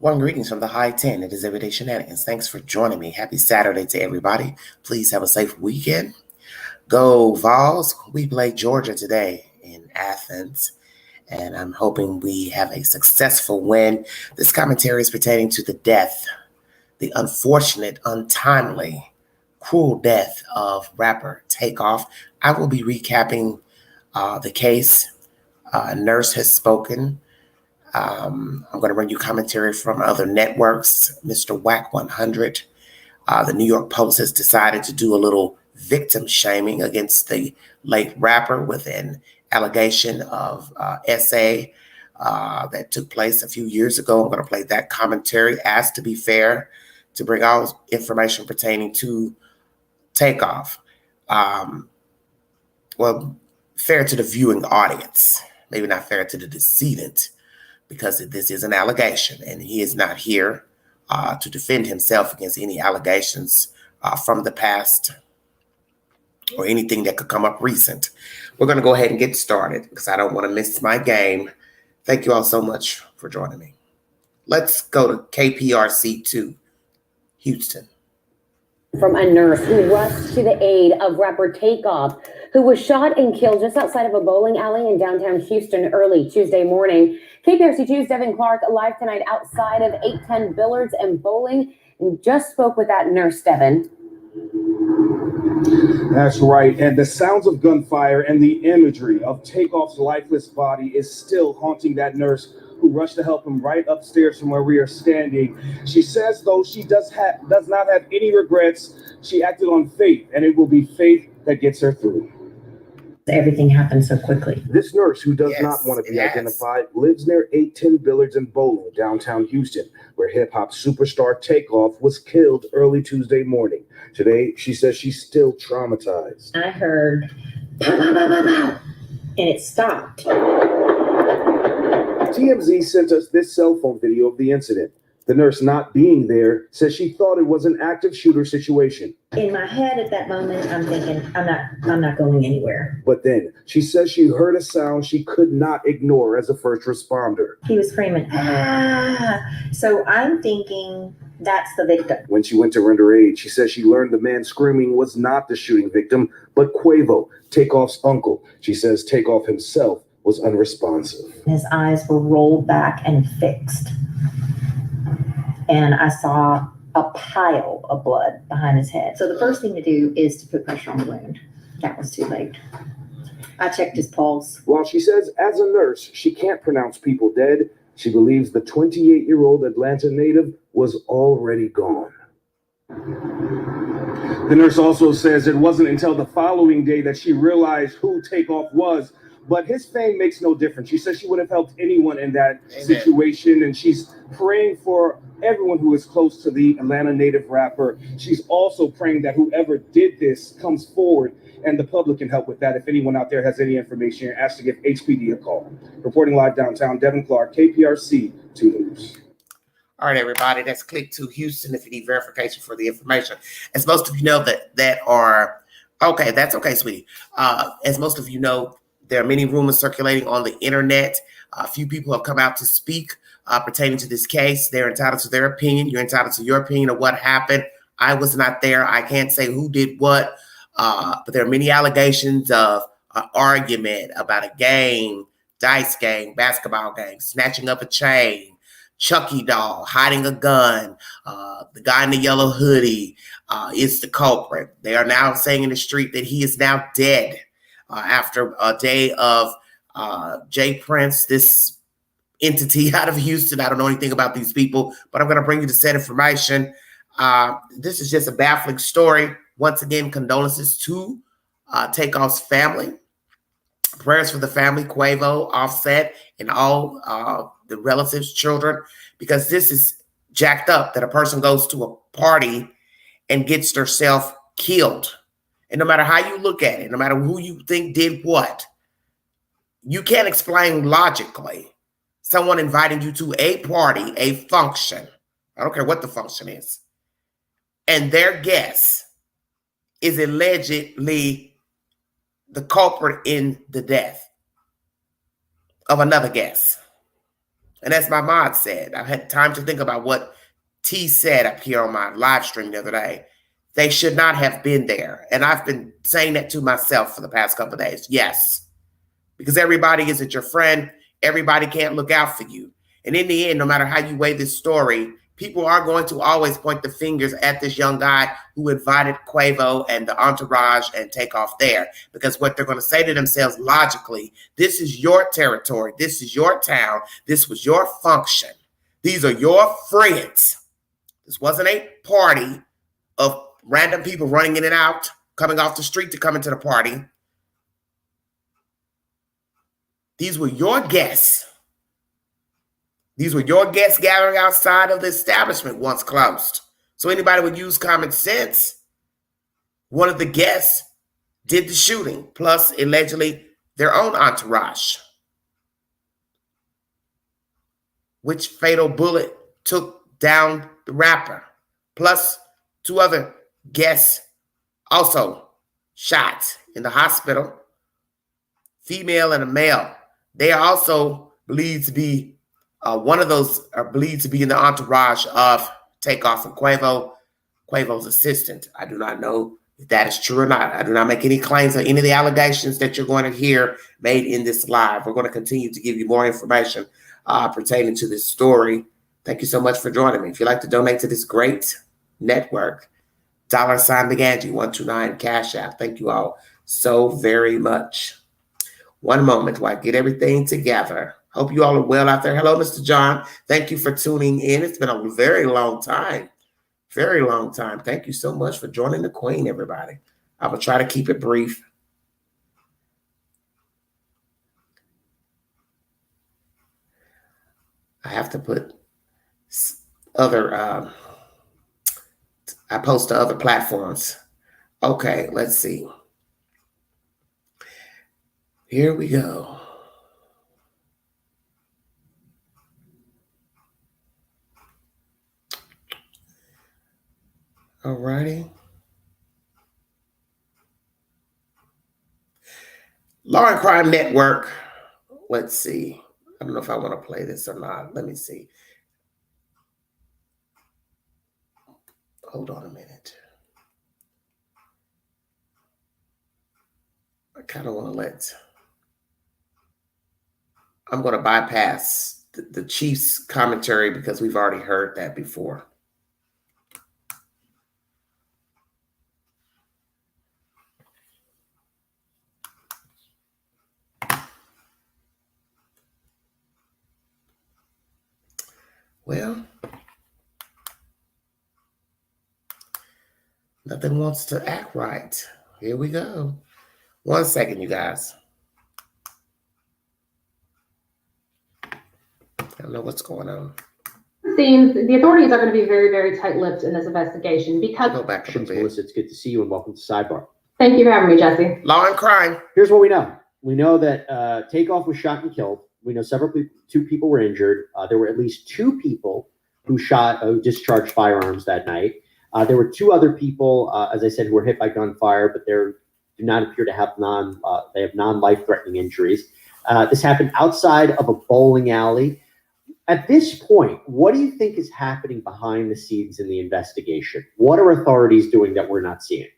One greetings from the high 10. It is Everyday Shenanigans. Thanks for joining me. Happy Saturday to everybody. Please have a safe weekend. Go Vols. We play Georgia today in Athens, and I'm hoping we have a successful win. This commentary is pertaining to the death, the unfortunate, untimely, cruel death of rapper Takeoff. I will be recapping the case. A nurse has spoken. I'm going to bring you commentary from other networks. Mr. Whack 100. The New York Post has decided to do a little victim shaming against the late rapper with an allegation of SA that took place a few years ago. I'm going to play that commentary. Asked to be fair, to bring all information pertaining to Takeoff. Well, fair to the viewing audience, maybe not fair to the decedent, because this is an allegation, and he is not here to defend himself against any allegations from the past or anything that could come up recent. We're going to go ahead and get started because I don't want to miss my game. Thank you all so much for joining me. Let's go to KPRC2, Houston. From a nurse who rushed to the aid of rapper Takeoff, who was shot and killed just outside of a bowling alley in downtown Houston early Tuesday morning. KPRC2's Devin Clark live tonight outside of 810 Billiards and Bowling, and just spoke with that nurse, Devin. That's right, and the sounds of gunfire and the imagery of Takeoff's lifeless body is still haunting that nurse who rushed to help him right upstairs from where we are standing. She says, though she does not have any regrets, she acted on faith, and it will be faith that gets her through. Everything happened so quickly. This nurse, who does not want to be identified, lives near 810 Billiards and Bowling, downtown Houston, where hip-hop superstar Takeoff was killed early Tuesday morning. Today, she says she's still traumatized. I heard, and it stopped. TMZ sent us this cell phone video of the incident. The nurse, not being there, says she thought it was an active shooter situation. In my head at that moment, I'm thinking, I'm not going anywhere. But then she says she heard a sound she could not ignore as a first responder. He was screaming, ah! So I'm thinking that's the victim. When she went to render aid, she says she learned the man screaming was not the shooting victim, but Quavo, Takeoff's uncle. She says Takeoff himself was unresponsive. His eyes were rolled back and fixed. And I saw a pile of blood behind his head. So the first thing to do is to put pressure on the wound. That was too late. I checked his pulse. While she says as a nurse, she can't pronounce people dead, she believes the 28-year-old Atlanta native was already gone. The nurse also says it wasn't until the following day that she realized who Takeoff was, but his fame makes no difference. She says she would have helped anyone in that situation, and she's praying for everyone who is close to the Atlanta native rapper. She's also praying that whoever did this comes forward and the public can help with that. If anyone out there has any information, ask to give HPD a call. Reporting live downtown, Devin Clark, KPRC 2 News. All right, everybody, that's click to Houston if you need verification for the information. As most of you know that are, okay, that's okay, sweetie. As most of you know, there are many rumors circulating on the internet. A few people have come out to speak pertaining to this case. They're entitled to their opinion. You're entitled to your opinion of what happened. I was not there. I can't say who did what, but there are many allegations of an argument about a game, dice game, basketball game, snatching up a chain, Chucky doll, hiding a gun. The guy in the yellow hoodie is the culprit. They are now saying in the street that he is now dead after a day of Jay Prince, this entity out of Houston. I don't know anything about these people, but I'm going to bring you the said information. This is just a baffling story. Once again, condolences to Takeoff's family. Prayers for the family, Quavo, Offset, and all the relatives, children, because this is jacked up that a person goes to a party and gets herself killed. And no matter how you look at it, no matter who you think did what, you can't explain logically someone inviting you to a party, a function, I don't care what the function is, and their guest is allegedly the culprit in the death of another guest. And as my mod said, I've had time to think about what T said up here on my live stream the other day. They should not have been there. And I've been saying that to myself for the past couple of days. Yes, because everybody isn't your friend. Everybody can't look out for you. And in the end, no matter how you weigh this story, people are going to always point the fingers at this young guy who invited Quavo and the entourage and Takeoff there. Because what they're going to say to themselves logically, this is your territory. This is your town. This was your function. These are your friends. This wasn't a party of random people running in and out, coming off the street to come into the party. These were your guests. These were your guests gathering outside of the establishment once closed. So anybody would use common sense. One of the guests did the shooting, plus allegedly their own entourage. Which fatal bullet took down the rapper, plus 2 other guests also shot in the hospital, female and a male. They are also believed to be one of those are believed to be in the entourage of Takeoff and Quavo's assistant. I do not know if that is true or not. I do not make any claims or any of the allegations that you're going to hear made in this live. We're going to continue to give you more information pertaining to this story. Thank you so much for joining me. If you'd like to donate to this great network, $sign Big Angie 129 Cash App. Thank you all so very much. One moment while I get everything together. Hope you all are well out there. Hello, Mr. John. Thank you for tuning in. It's been a very long time. Very long time. Thank you so much for joining the Queen, everybody. I will try to keep it brief. I have to put other, I post to other platforms. Okay, let's see. Here we go. All righty. Law and Crime Network. Let's see. I don't know if I want to play this or not. Let me see. Hold on a minute. I kind of want to I'm going to bypass the Chiefs commentary because we've already heard that before. Well, nothing wants to act right. Here we go. 1 second, you guys. I don't know what's going on. Seems the authorities are going to be very, very tight-lipped in this investigation because. Go back a little bit. Melissa, it's good to see you and welcome to Sidebar. Thank you for having me, Jesse. Law and Crime. Here's what we know. We know that Takeoff was shot and killed. We know two people were injured. There were at least 2 people who discharged firearms that night. There were 2 other people, as I said, who were hit by gunfire, but they do not appear to have non-life-threatening injuries. This happened outside of a bowling alley. At this point, what do you think is happening behind the scenes in the investigation? What are authorities doing that we're not seeing?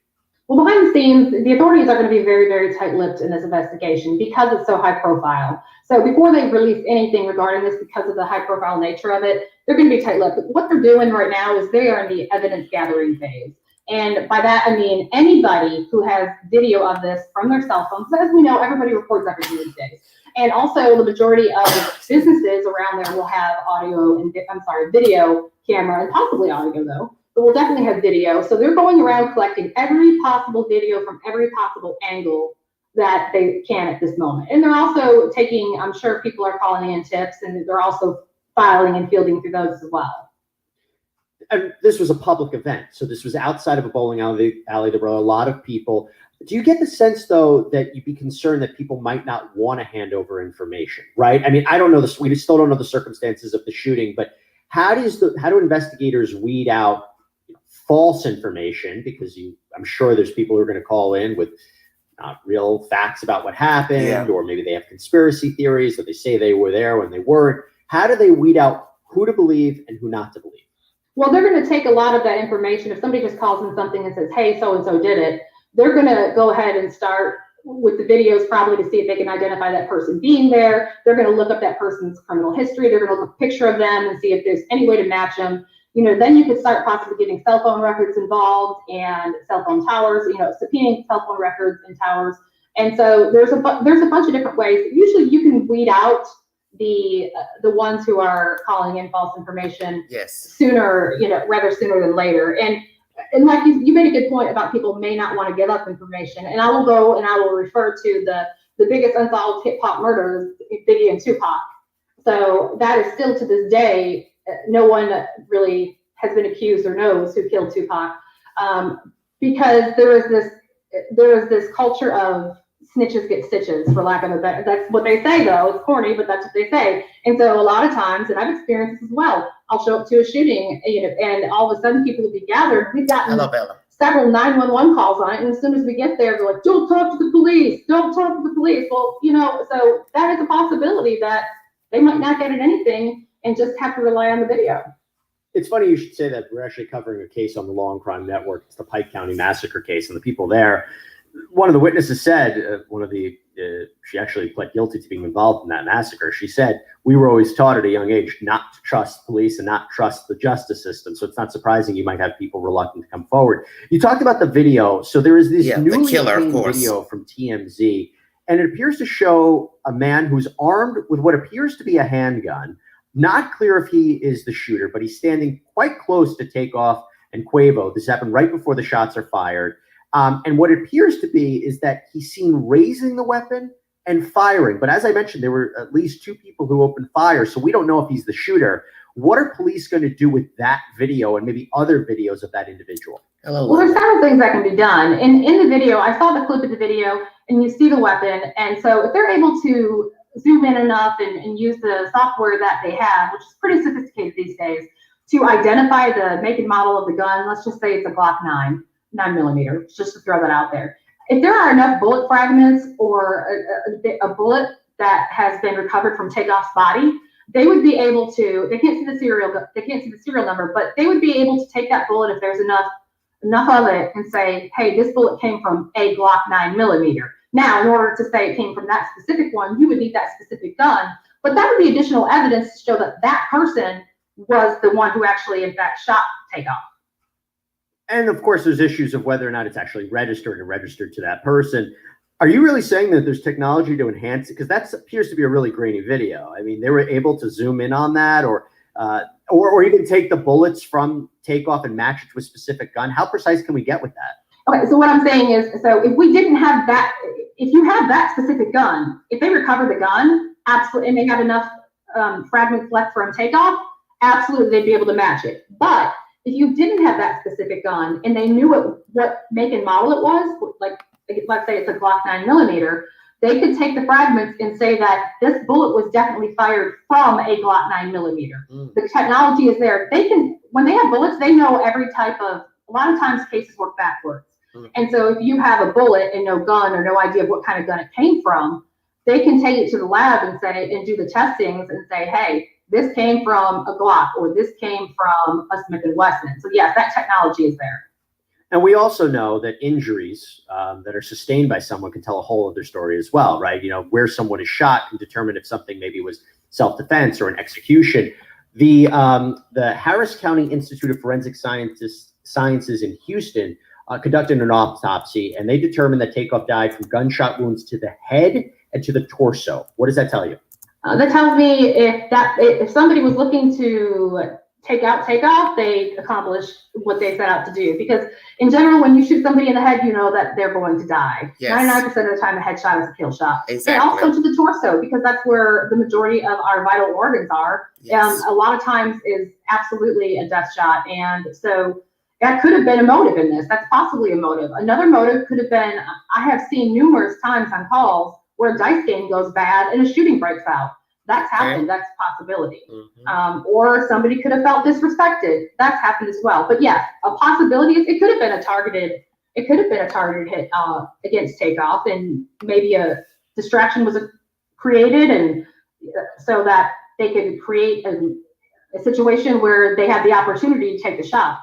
Well, behind the scenes, the authorities are going to be very, very tight-lipped in this investigation because it's so high-profile. So before they release anything regarding this, because of the high-profile nature of it, they're going to be tight-lipped. But what they're doing right now is they are in the evidence-gathering phase. And by that, I mean anybody who has video of this from their cell phones. As we know, everybody records everything these days. And also, the majority of businesses around there will have video camera, and possibly audio though, but we'll definitely have video. So they're going around collecting every possible video from every possible angle that they can at this moment. And they're also taking, I'm sure people are calling in tips, and they're also filing and fielding through those as well. And this was a public event, so this was outside of a bowling alley. There were a lot of people. Do you get the sense, though, that you'd be concerned that people might not want to hand over information, right? I mean, I don't know this. We still don't know the circumstances of the shooting, but how do investigators weed out false information? Because I'm sure there's people who are going to call in with not real facts about what happened, or maybe they have conspiracy theories that they say they were there when they weren't. How do they weed out who to believe and who not to believe? Well, they're going to take a lot of that information. If somebody just calls in something and says, hey, so-and-so did it, they're going to go ahead and start with the videos probably to see if they can identify that person being there. They're going to look up that person's criminal history. They're going to look up a picture of them and see if there's any way to match them. You know, then you could start possibly getting cell phone records involved and cell phone towers, you know, subpoenaing cell phone records and towers. And so there's a bunch of different ways. Usually you can weed out the ones who are calling in false information sooner, you know, rather sooner than later. And like you made a good point about people may not want to give up information. And I will go and I will refer to the biggest unsolved hip hop murders, Biggie and Tupac. So that is still to this day, no one really has been accused or knows who killed Tupac, because there is this culture of snitches get stitches, for lack of a better. That's what they say, though. It's corny, but that's what they say. And so a lot of times, and I've experienced this as well, I'll show up to a shooting, you know, and all of a sudden people will be gathered. We've gotten several 911 calls on it, and as soon as we get there, they're like, "Don't talk to the police! Don't talk to the police!" Well, you know, so that is a possibility that they might not get at anything and just have to rely on the video. It's funny you should say that. We're actually covering a case on the Law and Crime Network. It's the Pike County Massacre case, and the people there, one of the witnesses said, she actually pled guilty to being involved in that massacre. She said, we were always taught at a young age not to trust police and not trust the justice system. So it's not surprising you might have people reluctant to come forward. You talked about the video. So there is this newly obtained video from TMZ, and it appears to show a man who's armed with what appears to be a handgun. Not clear if he is the shooter, but he's standing quite close to Takeoff and Quavo. This happened right before the shots are fired. And what it appears to be is that he's seen raising the weapon and firing. But as I mentioned, there were at least two people who opened fire, so we don't know if he's the shooter. What are police going to do with that video and maybe other videos of that individual? Well, there's several things that can be done. In the video, I saw the clip of the video, and you see the weapon. And so if they're able to zoom in enough and use the software that they have, which is pretty sophisticated these days, to identify the make and model of the gun, let's just say it's a Glock 9mm, just to throw that out there. If there are enough bullet fragments or a bullet that has been recovered from Takeoff's body, they would be able to, they can't see the serial number, but they would be able to take that bullet if there's enough of it and say, hey, this bullet came from a Glock 9mm. Now, in order to say it came from that specific one, you would need that specific gun, but that would be additional evidence to show that that person was the one who actually, in fact, shot Takeoff. And of course, there's issues of whether or not it's actually registered to that person. Are you really saying that there's technology to enhance it? Because that appears to be a really grainy video. I mean, they were able to zoom in on that, or even take the bullets from Takeoff and match it to a specific gun. How precise can we get with that? Okay, so what I'm saying is, so if we didn't have that, if you have that specific gun, if they recover the gun, absolutely, and they have enough fragments left from Takeoff, absolutely, they'd be able to match it. But if you didn't have that specific gun and they knew what make and model it was, like let's say it's a Glock 9mm, they could take the fragments and say that this bullet was definitely fired from a Glock 9mm. The technology is there. They can, when they have bullets, they know every type of, a lot of times cases work backwards. And so if you have a bullet and no gun or no idea of what kind of gun it came from, they can take it to the lab and say, and do the testings and say, hey, this came from a Glock or this came from a Smith & Wesson. So yes, that technology is there. And we also know that injuries that are sustained by someone can tell a whole other story as well, right? You know, where someone is shot can determine if something maybe was self-defense or an execution. The Harris County Institute of Forensic Sciences in Houston conducted an autopsy, and they determined that Takeoff died from gunshot wounds to the head and to the torso. What does that tell you? That tells me if somebody was looking to take out Takeoff, they accomplished what they set out to do. Because in general, when you shoot somebody in the head, you know that they're going to die. 99% of the time, a headshot is a kill shot. Exactly. And also to the torso, because that's where the majority of our vital organs are. A lot of times is absolutely a death shot. And so that could have been a motive in this. That's possibly a motive. Another motive could have been, I have seen numerous times on calls where a dice game goes bad and a shooting breaks out. That's happened. That's a possibility. Or somebody could have felt disrespected. That's happened as well. But yes, a possibility is it could have been a targeted hit against Takeoff, and maybe a distraction was created, and so that they could create a situation where they had the opportunity to take the shot.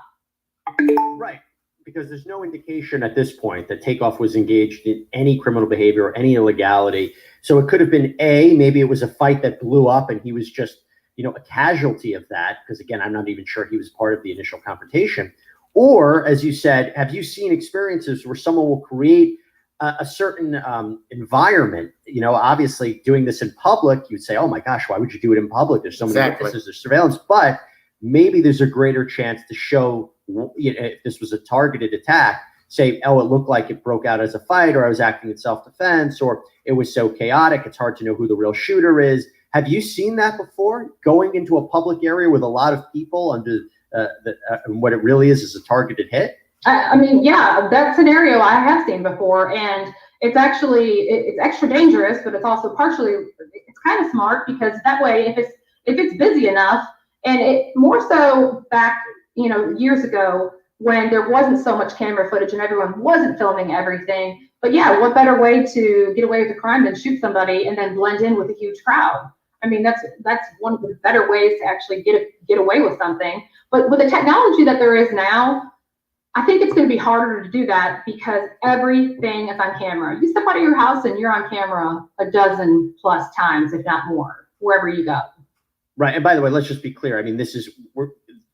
Right. Because there's no indication at this point that Takeoff was engaged in any criminal behavior or any illegality. So it could have been maybe it was a fight that blew up and he was just, a casualty of that. Because again, I'm not even sure he was part of the initial confrontation. Or, as you said, have you seen experiences where someone will create a certain environment? Obviously doing this in public, you'd say, oh my gosh, why would you do it in public? There's so many witnesses, there's surveillance, but maybe there's a greater chance to show, if this was a targeted attack, say, oh, it looked like it broke out as a fight, or I was acting in self-defense, or it was so chaotic, it's hard to know who the real shooter is. Have you seen that before? Going into a public area with a lot of people under what it really is a targeted hit? I mean, yeah, that scenario I have seen before, and it's extra dangerous, but it's also it's kind of smart, because that way, if it's busy enough, and it more so back, years ago when there wasn't so much camera footage and everyone wasn't filming everything. But yeah, what better way to get away with a crime than shoot somebody and then blend in with a huge crowd? I mean, that's one of the better ways to actually get away with something. But with the technology that there is now, I think it's going to be harder to do that, because everything is on camera. You step out of your house and you're on camera a dozen plus times, if not more, wherever you go. Right. And by the way, let's just be clear. I mean,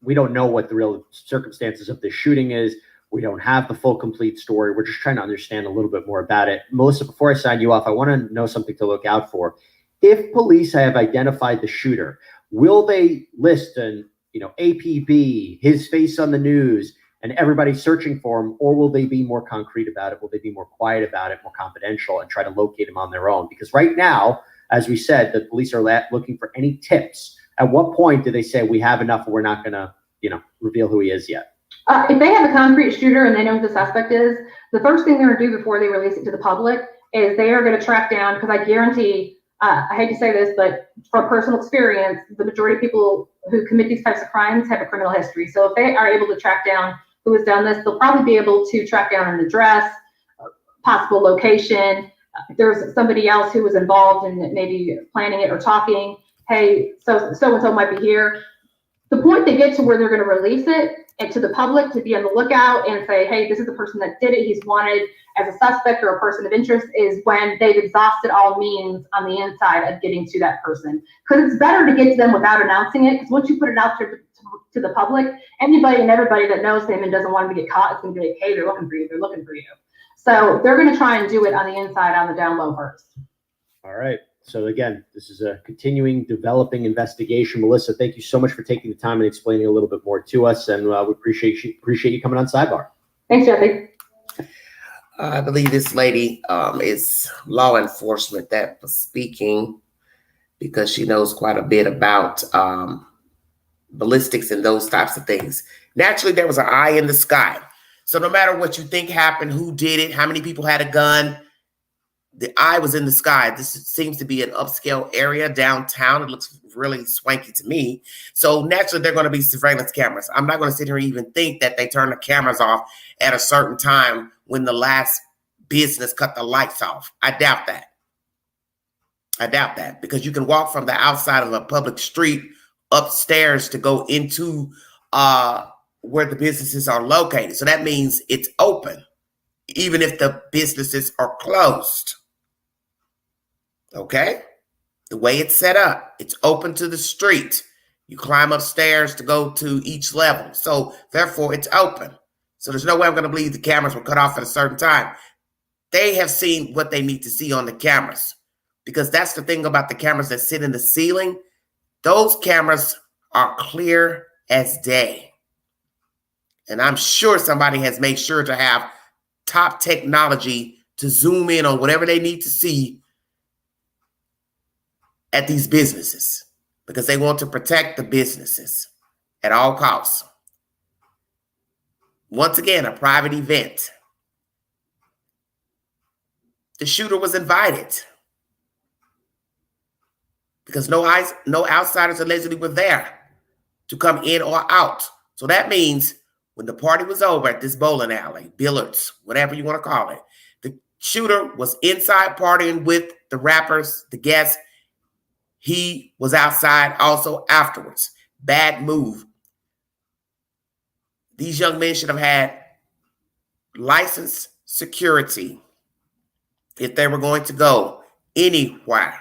we don't know what the real circumstances of this shooting is. We don't have the full complete story. We're just trying to understand a little bit more about it. Melissa, before I sign you off, I want to know something to look out for. If police have identified the shooter, will they list an APB, his face on the news, and everybody searching for him, or will they be more concrete about it? Will they be more quiet about it, more confidential, and try to locate him on their own? Because right now, as we said, the police are looking for any tips. At what point do they say we have enough, and we're not going to, reveal who he is yet? If they have a concrete shooter and they know who the suspect is, the first thing they're going to do before they release it to the public is they are going to track down, because I guarantee, I hate to say this, but from personal experience, the majority of people who commit these types of crimes have a criminal history. So if they are able to track down who has done this, they'll probably be able to track down an address, possible location. If there's somebody else who was involved in maybe planning it or talking, hey, so-and-so might be here. The point they get to where they're going to release it and to the public to be on the lookout and say, hey, this is the person that did it, he's wanted as a suspect or a person of interest, is when they've exhausted all means on the inside of getting to that person. Because it's better to get to them without announcing it, because once you put it out to the public, anybody and everybody that knows them and doesn't want them to get caught is going to be like, hey, they're looking for you, they're looking for you. So they're going to try and do it on the inside, on the down low first. All right. So again, this is a continuing, developing investigation. Melissa, thank you so much for taking the time and explaining a little bit more to us, and we appreciate you coming on Sidebar. Thanks, Jesse. I believe this lady is law enforcement that was speaking, because she knows quite a bit about ballistics and those types of things. Naturally, there was an eye in the sky. So no matter what you think happened, who did it, how many people had a gun, the eye was in the sky. This seems to be an upscale area downtown. It looks really swanky to me. So naturally, they're going to be surveillance cameras. I'm not going to sit here and even think that they turn the cameras off at a certain time when the last business cut the lights off. I doubt that. I doubt that, because you can walk from the outside of a public street upstairs to go into where the businesses are located. So that means it's open, even if the businesses are closed. Okay? The way it's set up, it's open to the street. You climb upstairs to go to each level. So therefore, it's open. So there's no way I'm going to believe the cameras were cut off at a certain time. They have seen what they need to see on the cameras, because that's the thing about the cameras that sit in the ceiling. Those cameras are clear as day. And I'm sure somebody has made sure to have top technology to zoom in on whatever they need to see at these businesses, because they want to protect the businesses at all costs. Once again, a private event. The shooter was invited, because no outsiders allegedly were there to come in or out. So that means when the party was over at this bowling alley, billiards, whatever you want to call it, the shooter was inside partying with the rappers, the guests. He was outside also afterwards. Bad move. These young men should have had licensed security if they were going to go anywhere,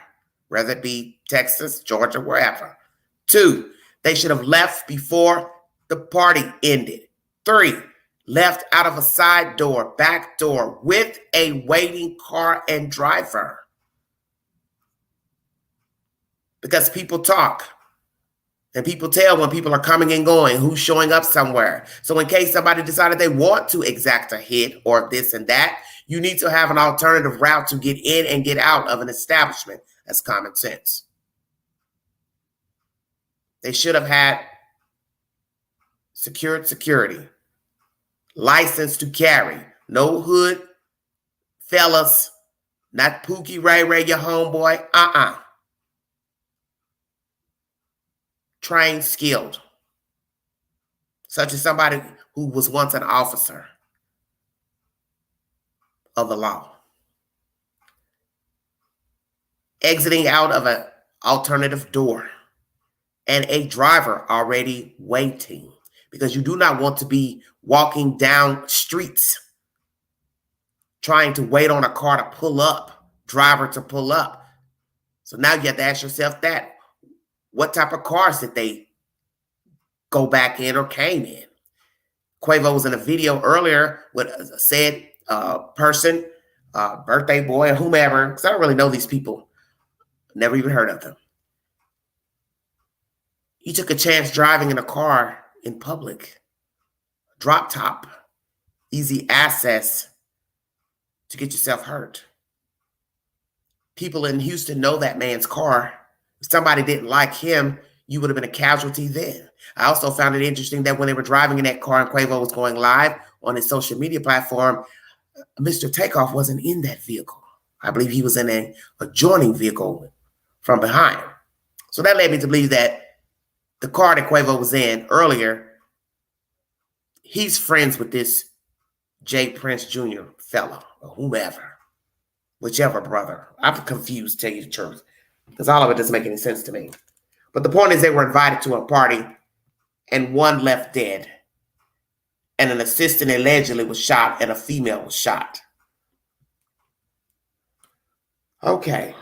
whether it be Texas, Georgia, wherever. 2, they should have left before the party ended. 3, left out of a side door, back door, with a waiting car and driver. Because people talk. And people tell when people are coming and going, who's showing up somewhere. So in case somebody decided they want to exact a hit or this and that, you need to have an alternative route to get in and get out of an establishment. That's common sense. They should have had secured security, license to carry, no hood, fellas, not Pookie Ray Ray, your homeboy, Trained, skilled, such as somebody who was once an officer of the law. Exiting out of an alternative door and a driver already waiting, because you do not want to be walking down streets trying to wait on a car to pull up, driver to pull up. So now you have to ask yourself that. What type of cars did they go back in or came in? Quavo was in a video earlier with a said person, birthday boy, or whomever, because I don't really know these people. Never even heard of them. You took a chance driving in a car in public, drop top, easy access to get yourself hurt. People in Houston know that man's car. If somebody didn't like him, you would have been a casualty then. I also found it interesting that when they were driving in that car and Quavo was going live on his social media platform, Mr. Takeoff wasn't in that vehicle. I believe he was in an adjoining vehicle from behind. So that led me to believe that the car that Quavo was in earlier, he's friends with this Jay Prince Jr. fella or whomever, whichever brother. I'm confused, to tell you the truth, because all of it doesn't make any sense to me. But the point is they were invited to a party and one left dead. And an assistant allegedly was shot and a female was shot. Okay.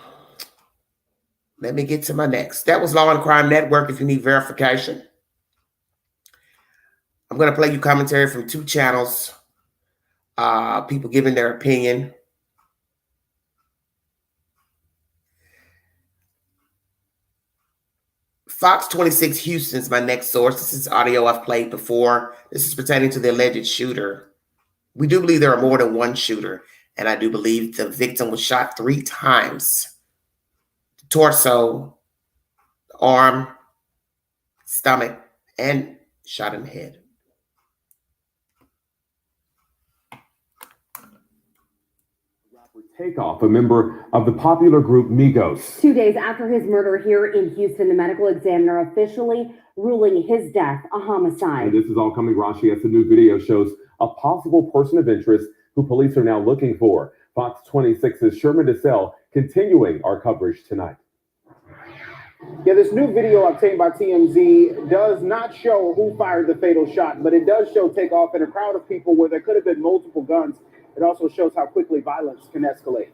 Let me get to my next. That was Law and Crime Network if you need verification. I'm going to play you commentary from 2 channels. People giving their opinion. Fox 26 Houston is my next source. This is audio I've played before. This is pertaining to the alleged shooter. We do believe there are more than one shooter, and I do believe the victim was shot 3 times. The torso, the arm, stomach, and shot in the head. Takeoff, a member of the popular group Migos. 2 days after his murder here in Houston, the medical examiner officially ruling his death a homicide. And this is all coming, Rashi, as the new video shows a possible person of interest who police are now looking for. Fox 26's Sherman DeSalle continuing our coverage tonight. Yeah, this new video obtained by TMZ does not show who fired the fatal shot, but it does show Takeoff in a crowd of people where there could have been multiple guns. It also shows how quickly violence can escalate.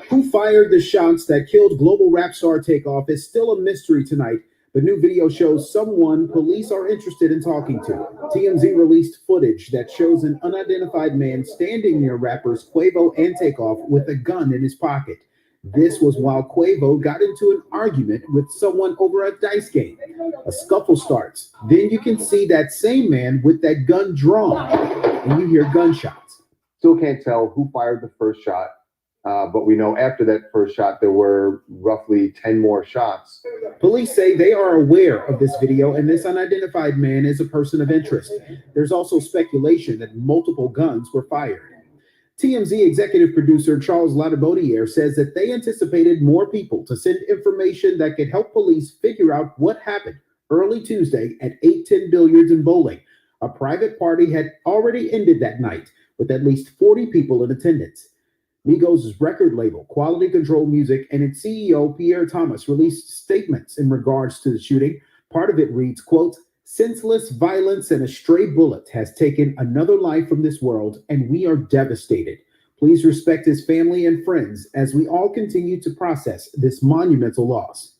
Who fired the shots that killed global rap star Takeoff is still a mystery tonight. The new video shows someone police are interested in talking to. TMZ released footage that shows an unidentified man standing near rappers Quavo and Takeoff with a gun in his pocket. This was while Quavo got into an argument with someone over a dice game. A scuffle starts. Then you can see that same man with that gun drawn, and you hear gunshots. Still can't tell who fired the first shot, but we know after that first shot, there were roughly 10 more shots. Police say they are aware of this video, and this unidentified man is a person of interest. There's also speculation that multiple guns were fired. TMZ executive producer Charles Ladabodiere says that they anticipated more people to send information that could help police figure out what happened early Tuesday at 810 Billiards and Bowling. A private party had already ended that night with at least 40 people in attendance. Migos' record label, Quality Control Music, and its CEO, Pierre Thomas, released statements in regards to the shooting. Part of it reads, quote, "Senseless violence and a stray bullet has taken another life from this world, and we are devastated. Please respect his family and friends as we all continue to process this monumental loss."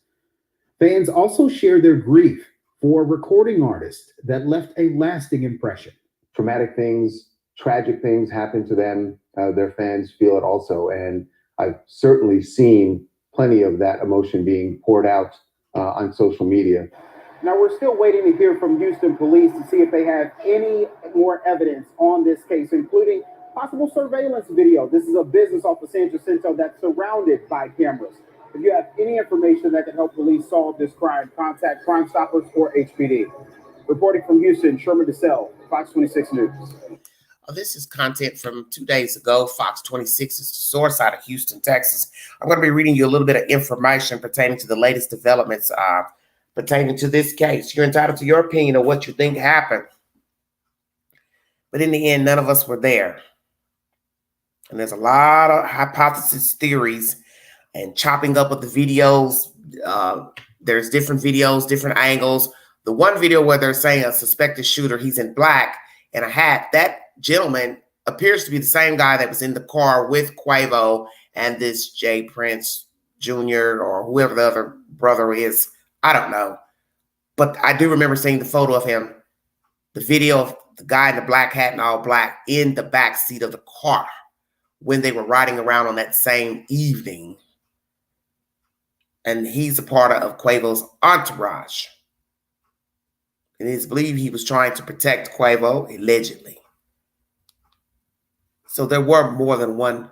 Fans also share their grief for a recording artist that left a lasting impression. Traumatic things, tragic things happen to them. Their fans feel it also. And I've certainly seen plenty of that emotion being poured out on social media. Now, we're still waiting to hear from Houston police to see if they have any more evidence on this case, including possible surveillance video. This is a business off of San Jacinto that's surrounded by cameras. If you have any information that can help police solve this crime, contact Crime Stoppers or HPD. Reporting from Houston, Sherman DeSalle, Fox 26 News. This is content from 2 days ago. Fox 26 is the source out of Houston, Texas. I'm going to be reading you a little bit of information pertaining to the latest developments pertaining to this case. You're entitled to your opinion of what you think happened. But in the end, none of us were there. And there's a lot of hypothesis theories and chopping up of the videos. There's different videos, different angles. The one video where they're saying a suspected shooter, he's in black and a hat, that gentleman appears to be the same guy that was in the car with Quavo and this Jay Prince Jr. or whoever the other brother is. I don't know. But I do remember seeing the photo of him, the video of the guy in the black hat and all black in the back seat of the car when they were riding around on that same evening. And he's a part of Quavo's entourage. It is believed he was trying to protect Quavo, allegedly. So there were more than one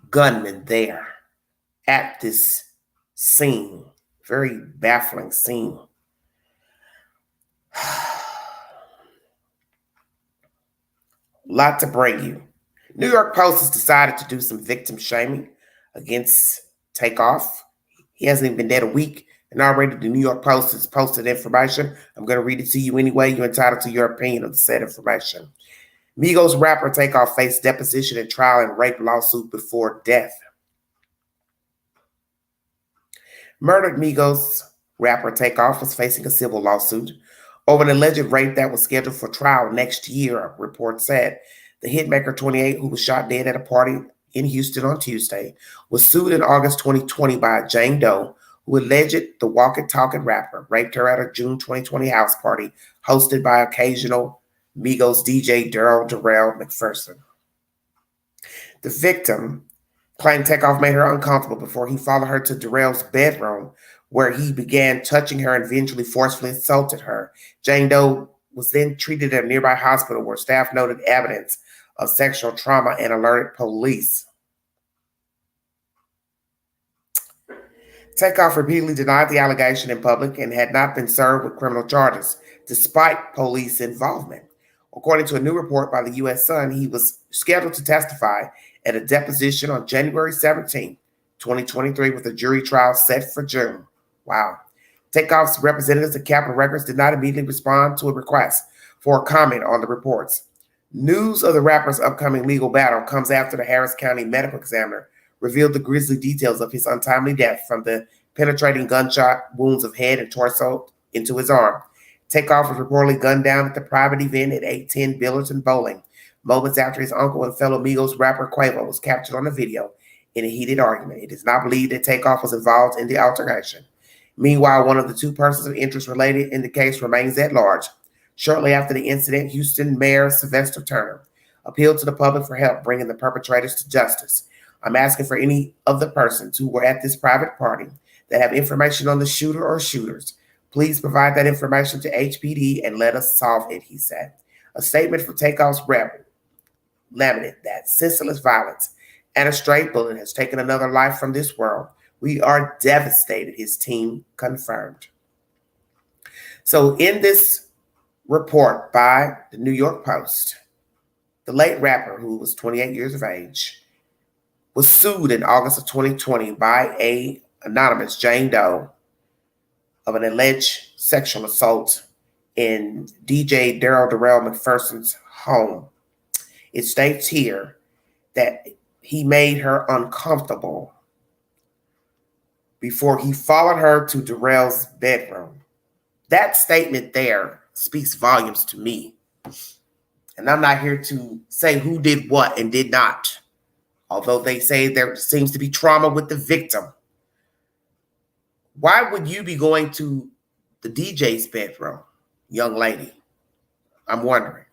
gunman there at this scene. Very baffling scene. Lot to bring you. New York Post has decided to do some victim shaming against Takeoff. He hasn't even been dead a week, and already the New York Post has posted information. I'm going to read it to you anyway. You're entitled to your opinion of the said information. Migos rapper Takeoff faced deposition and trial in rape lawsuit before death. Murdered Migos rapper Takeoff was facing a civil lawsuit over an alleged rape that was scheduled for trial next year, a report said. The hitmaker, 28, who was shot dead at a party in Houston on Tuesday, was sued in August 2020 by Jane Doe, who alleged the walkie-talkie rapper raped her at a June 2020 house party hosted by occasional Migos DJ Darrell McPherson. The victim claimed Takeoff made her uncomfortable before he followed her to Darrell's bedroom, where he began touching her and eventually forcefully assaulted her. Jane Doe was then treated at a nearby hospital where staff noted evidence of sexual trauma and alerted police. Takeoff repeatedly denied the allegation in public and had not been served with criminal charges, despite police involvement. According to a new report by the U.S. Sun, he was scheduled to testify at a deposition on January 17, 2023, with a jury trial set for June. Wow. Takeoff's representatives at Capitol Records did not immediately respond to a request for a comment on the reports. News of the rapper's upcoming legal battle comes after the Harris County medical examiner revealed the grisly details of his untimely death from the penetrating gunshot wounds of head and torso into his arm. Takeoff was reportedly gunned down at the private event at 810 Billerton Bowling, moments after his uncle and fellow Migos rapper Quavo was captured on a video in a heated argument. It is not believed that Takeoff was involved in the altercation. Meanwhile, one of the two persons of interest related in the case remains at large. Shortly after the incident, Houston Mayor Sylvester Turner appealed to the public for help bringing the perpetrators to justice. I'm asking for any of the persons who were at this private party that have information on the shooter or shooters. Please provide that information to HPD and let us solve it, he said. A statement from Takeoff's rep lamented that senseless violence and a stray bullet has taken another life from this world. We are devastated, his team confirmed. So in this report by the New York Post, the late rapper, who was 28 years of age, was sued in August of 2020 by a anonymous Jane Doe of an alleged sexual assault in DJ Darrell McPherson's home. It states here that he made her uncomfortable before he followed her to Darrell's bedroom. That statement there speaks volumes to me. And I'm not here to say who did what and did not. Although they say there seems to be trauma with the victim. Why would you be going to the DJ's bedroom, young lady? I'm wondering.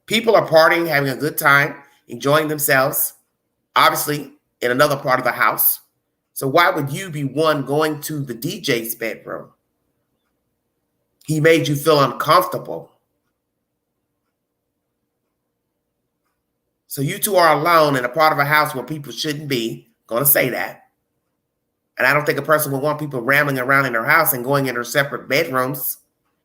People are partying, having a good time, enjoying themselves, obviously in another part of the house. So why would you be one going to the DJ's bedroom? He made you feel uncomfortable. So you two are alone in a part of a house where people shouldn't be. Going to say that. And I don't think a person would want people rambling around in their house and going in their separate bedrooms.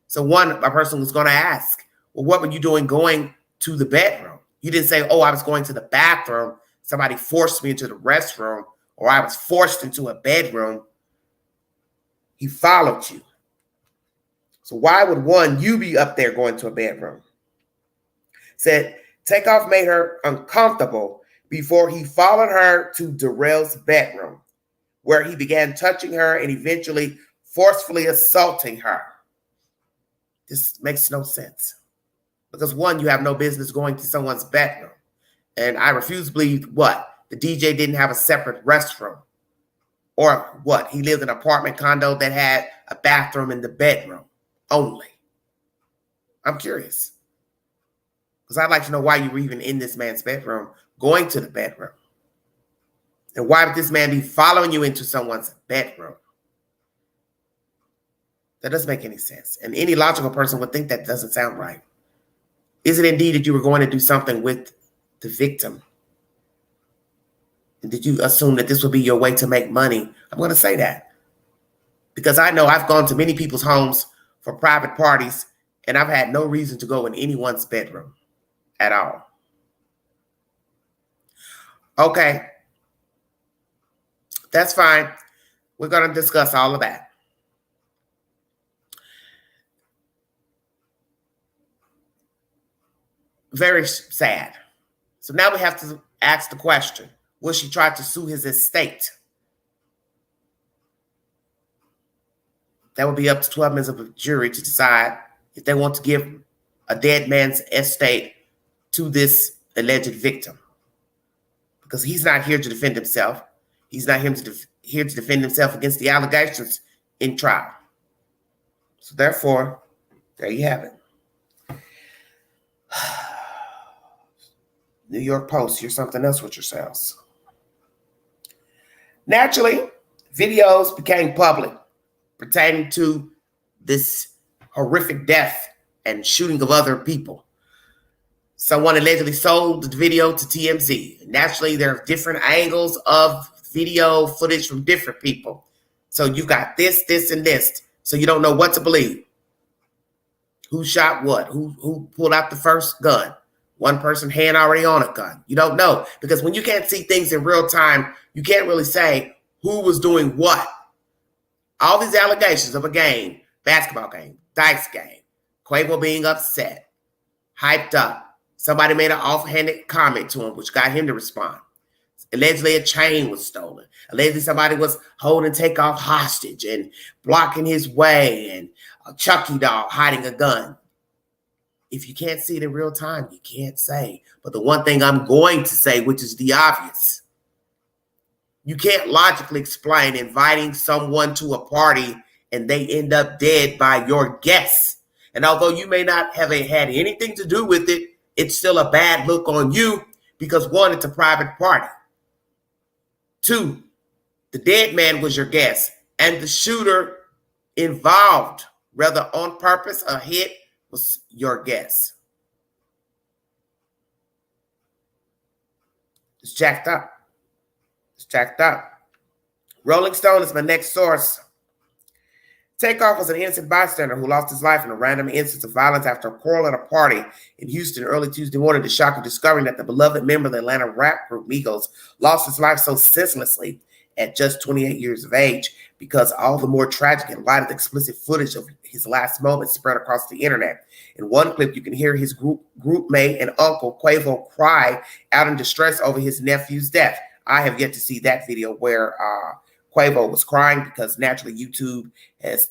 So a person was going to ask, well, what were you doing going to the bedroom? You didn't say, oh, I was going to the bathroom. Somebody forced me into the restroom, or I was forced into a bedroom. He followed you. So why would you be up there going to a bedroom? Said, Takeoff made her uncomfortable before he followed her to Darrell's bedroom, where he began touching her and eventually forcefully assaulting her. This makes no sense. Because one, you have no business going to someone's bedroom. And I refuse to believe what? The DJ didn't have a separate restroom. Or what? He lived in an apartment condo that had a bathroom in the bedroom only. I'm curious. Because I'd like to know why you were even in this man's bedroom, going to the bedroom. And why would this man be following you into someone's bedroom? That doesn't make any sense. And any logical person would think that doesn't sound right. Is it indeed that you were going to do something with the victim? And did you assume that this would be your way to make money? I'm going to say that. Because I know I've gone to many people's homes for private parties, and I've had no reason to go in anyone's bedroom at all. Okay. That's fine. We're going to discuss all of that. Very sad. So now we have to ask the question, will she try to sue his estate? That would be up to 12 members of a jury to decide if they want to give a dead man's estate to this alleged victim. Because he's not here to defend himself. He's not here to defend himself against the allegations in trial. So therefore, there you have it. New York Post, you're something else with yourselves. Naturally, videos became public pertaining to this horrific death and shooting of other people. Someone allegedly sold the video to TMZ. Naturally, there are different angles of video footage from different people. So you've got this, and this. So you don't know what to believe. Who shot what? Who pulled out the first gun? One person hand already on a gun. You don't know. Because when you can't see things in real time, you can't really say who was doing what. All these allegations of a game, basketball game, dice game, Quavo being upset, hyped up. Somebody made an offhanded comment to him, which got him to respond. Allegedly, a chain was stolen. Allegedly, somebody was holding Takeoff hostage and blocking his way, and a Chucky doll hiding a gun. If you can't see it in real time, you can't say. But the one thing I'm going to say, which is the obvious, you can't logically explain inviting someone to a party and they end up dead by your guess. And although you may not have had anything to do with it, it's still a bad look on you because one, it's a private party. Two, the dead man was your guest and the shooter involved, whether on purpose or hit, was your guess. It's jacked up. It's jacked up. Rolling Stone is my next source. Takeoff was an innocent bystander who lost his life in a random instance of violence after a quarrel at a party in Houston early Tuesday morning. The shock of discovering that the beloved member of the Atlanta rap group Migos lost his life so senselessly at just 28 years of age, because all the more tragic in light of the explicit footage of his last moments spread across the internet. In one clip, you can hear his group mate and uncle Quavo cry out in distress over his nephew's death. I have yet to see that video where Quavo was crying, because naturally YouTube has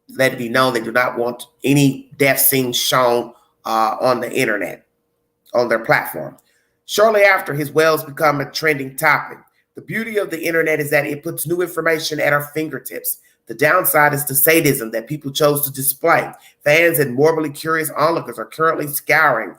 let it be known they do not want any death scenes shown on the internet, on their platform. Shortly after, his wells become a trending topic. The beauty of the internet is that it puts new information at our fingertips. The downside is the sadism that people chose to display. Fans and morbidly curious onlookers are currently scouring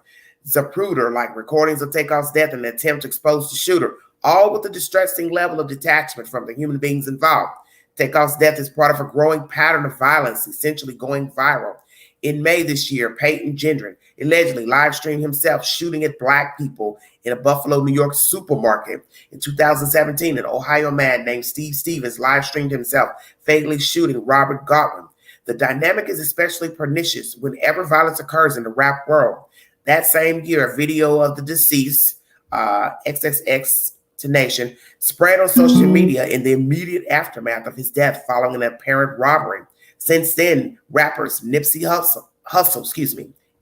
Zapruder like recordings of Takeoff's death in an attempt to expose the shooter, all with a distressing level of detachment from the human beings involved. Takeoff's death is part of a growing pattern of violence, essentially going viral. In May this year, Peyton Gendron allegedly live-streamed himself shooting at Black people in a Buffalo, New York supermarket. In 2017, an Ohio man named Steve Stevens live-streamed himself fatally shooting Robert Godwin. The dynamic is especially pernicious whenever violence occurs in the rap world. That same year, a video of the deceased, XXX Nation, spread on social media in the immediate aftermath of his death following an apparent robbery. Since then, rappers Nipsey Hussle,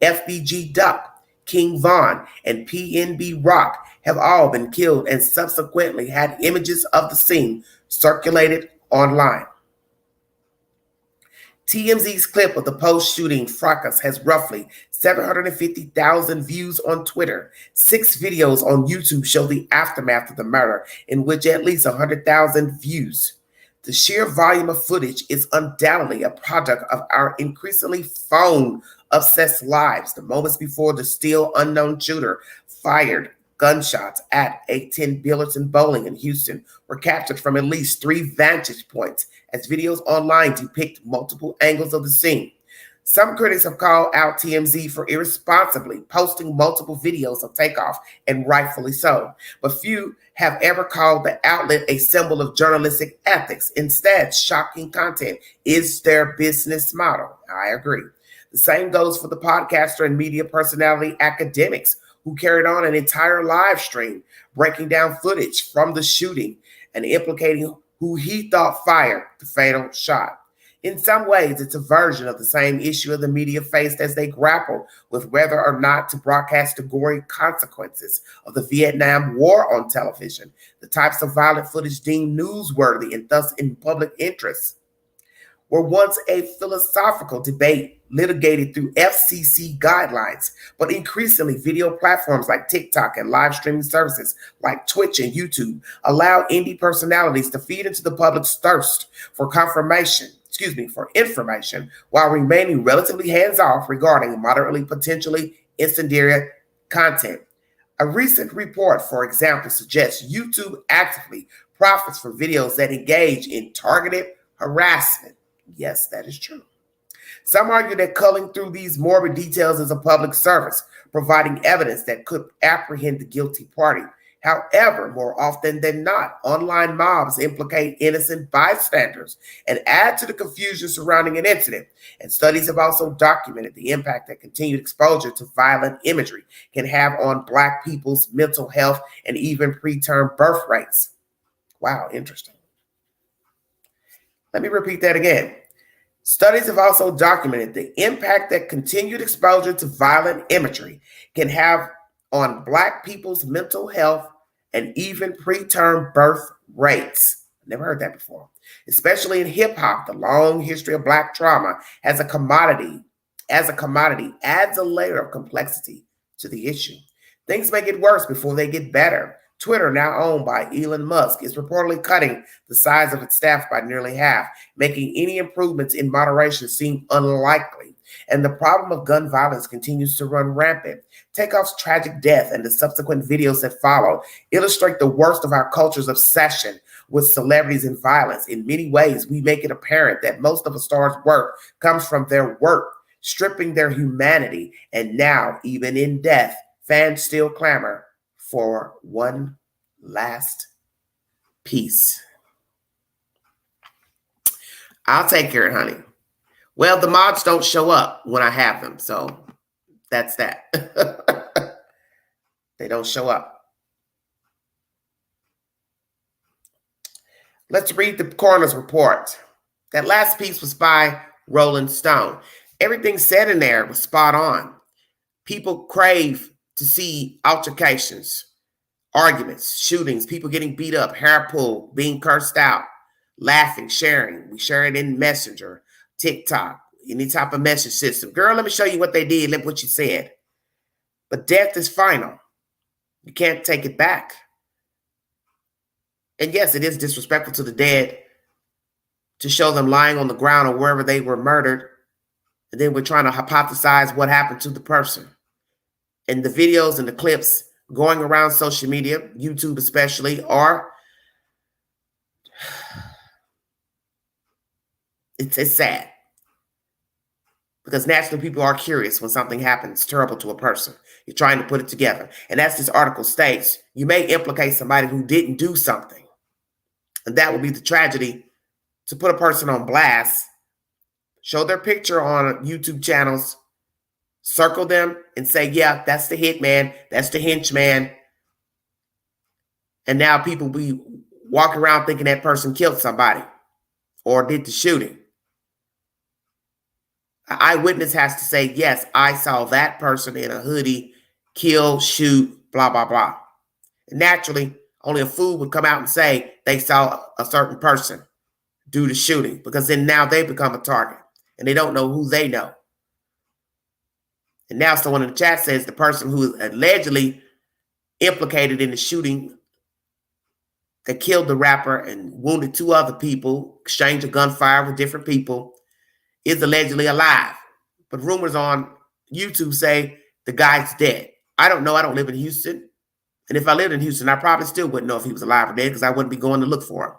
FBG Duck, King Von, and PNB Rock have all been killed and subsequently had images of the scene circulated online. TMZ's clip of the post-shooting fracas has roughly 750,000 views on Twitter. 6 videos on YouTube show the aftermath of the murder, in which at least 100,000 views. The sheer volume of footage is undoubtedly a product of our increasingly phone-obsessed lives. The moments before the still unknown shooter fired gunshots at 810 Billards and Bowling in Houston were captured from at least 3 vantage points, as videos online depict multiple angles of the scene. Some critics have called out TMZ for irresponsibly posting multiple videos of Takeoff, and rightfully so. But few have ever called the outlet a symbol of journalistic ethics. Instead, shocking content is their business model. I agree. The same goes for the podcaster and media personality Academics, who carried on an entire live stream breaking down footage from the shooting and implicating who he thought fired the fatal shot. In some ways, it's a version of the same issue of the media faced as they grapple with whether or not to broadcast the gory consequences of the Vietnam War on television, the types of violent footage deemed newsworthy and thus in public interest were once a philosophical debate litigated through FCC guidelines, but increasingly video platforms like TikTok and live streaming services like Twitch and YouTube allow indie personalities to feed into the public's thirst for information while remaining relatively hands-off regarding moderately potentially incendiary content. A recent report, for example, suggests YouTube actively profits from videos that engage in targeted harassment. Yes, that is true. Some argue that culling through these morbid details is a public service, providing evidence that could apprehend the guilty party. However, more often than not, online mobs implicate innocent bystanders and add to the confusion surrounding an incident. And studies have also documented the impact that continued exposure to violent imagery can have on Black people's mental health and even preterm birth rates. Wow, interesting. Let me repeat that again. Studies have also documented the impact that continued exposure to violent imagery can have on Black people's mental health and even preterm birth rates. Never heard that before. Especially in hip hop, the long history of Black trauma as a commodity adds a layer of complexity to the issue. Things may get worse before they get better. Twitter, now owned by Elon Musk, is reportedly cutting the size of its staff by nearly half, making any improvements in moderation seem unlikely. And the problem of gun violence continues to run rampant. Takeoff's tragic death and the subsequent videos that follow illustrate the worst of our culture's obsession with celebrities and violence. In many ways, we make it apparent that most of a star's work comes from their work, stripping their humanity. And now, even in death, fans still clamor for one last piece. I'll take care of it, honey. Well, the mods don't show up when I have them, so that's that. They don't show up. Let's read the coroner's report. That last piece was by Rolling Stone. Everything said in there was spot on. People crave to see altercations, arguments, shootings, people getting beat up, hair pulled, being cursed out, laughing, sharing. We share it in Messenger, TikTok, any type of message system. Girl, let me show you what they did. Look what you said. But death is final. You can't take it back. And yes, it is disrespectful to the dead to show them lying on the ground or wherever they were murdered. And then we're trying to hypothesize what happened to the person. And the videos and the clips going around social media, YouTube especially, are, it's sad. Because naturally people are curious when something happens terrible to a person. You're trying to put it together. And as this article states, you may implicate somebody who didn't do something. And that would be the tragedy, to put a person on blast, show their picture on YouTube channels, circle them and say, yeah, that's the hitman, that's the henchman. And now people be walking around thinking that person killed somebody or did the shooting. An eyewitness has to say, yes, I saw that person in a hoodie kill, shoot, blah, blah, blah. And naturally, only a fool would come out and say they saw a certain person do the shooting, because then now they become a target and they don't know who they know. And now someone in the chat says the person who is allegedly implicated in the shooting that killed the rapper and wounded 2 other people, exchanged a gunfire with different people, is allegedly alive. But rumors on YouTube say the guy's dead. I don't know. I don't live in Houston. And if I lived in Houston, I probably still wouldn't know if he was alive or dead, because I wouldn't be going to look for him.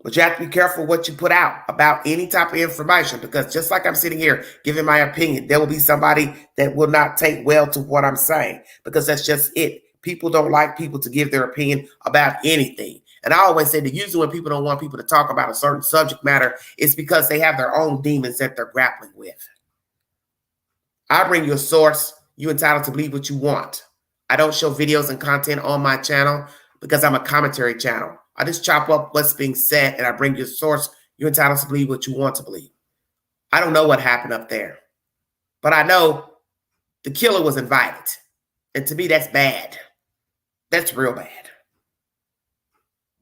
But you have to be careful what you put out about any type of information, because just like I'm sitting here giving my opinion, there will be somebody that will not take well to what I'm saying, because that's just it. People don't like people to give their opinion about anything. And I always say that usually when people don't want people to talk about a certain subject matter, it's because they have their own demons that they're grappling with. I bring you a source. You're entitled to believe what you want. I don't show videos and content on my channel because I'm a commentary channel. I just chop up what's being said and I bring you a source. You're entitled to believe what you want to believe. I don't know what happened up there, but I know the killer was invited. And to me, that's bad. That's real bad.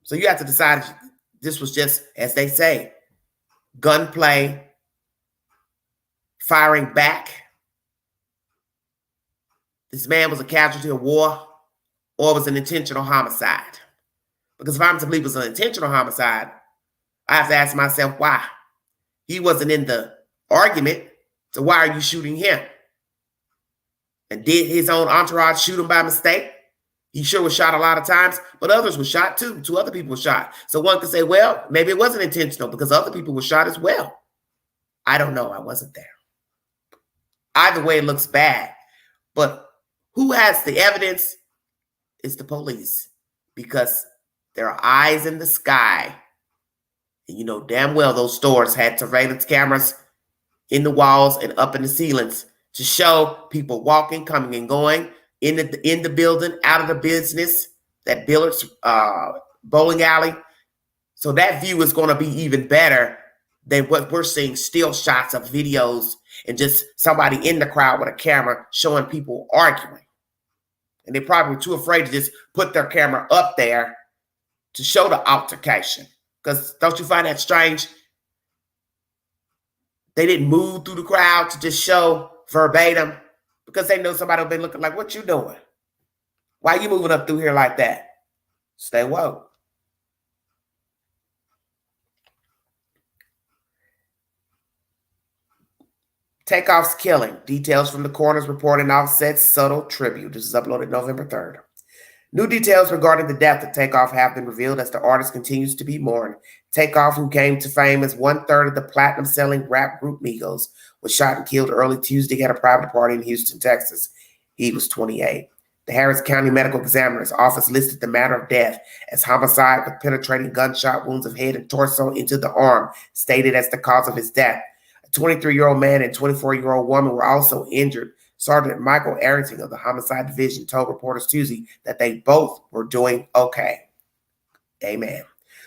So you have to decide if this was just, as they say, gunplay, firing back. This man was a casualty of war, or was an intentional homicide. Because if I'm to believe it was an intentional homicide, I have to ask myself why. He wasn't in the argument, so why are you shooting him? And did his own entourage shoot him by mistake? He sure was shot a lot of times, but others were shot too. 2 other people were shot. So one could say, well, maybe it wasn't intentional because other people were shot as well. I don't know. I wasn't there. Either way, it looks bad. But who has the evidence? It's the police, because there are eyes in the sky. And you know damn well those stores had surveillance cameras in the walls and up in the ceilings to show people walking, coming and going in the building, out of the business, that Billard's bowling alley. So that view is going to be even better than what we're seeing, still shots of videos and just somebody in the crowd with a camera showing people arguing. And they probably were too afraid to just put their camera up there to show the altercation. Because don't you find that strange? They didn't move through the crowd to just show verbatim, because they know somebody will be looking like, what you doing? Why are you moving up through here like that? Stay woke. Takeoff's killing. Details from the coroner's report and Offset's subtle tribute. This is uploaded November 3rd. New details regarding the death of Takeoff have been revealed as the artist continues to be mourned. Takeoff, who came to fame as 1/3 of the platinum-selling rap group Migos, was shot and killed early Tuesday at a private party in Houston, Texas. He was 28. The Harris County Medical Examiner's office listed the matter of death as homicide with penetrating gunshot wounds of head and torso into the arm, stated as the cause of his death. A 23-year-old man and 24-year-old woman were also injured. Sergeant Michael Arrington of the Homicide Division told reporters Tuesday that they both were doing okay. Amen.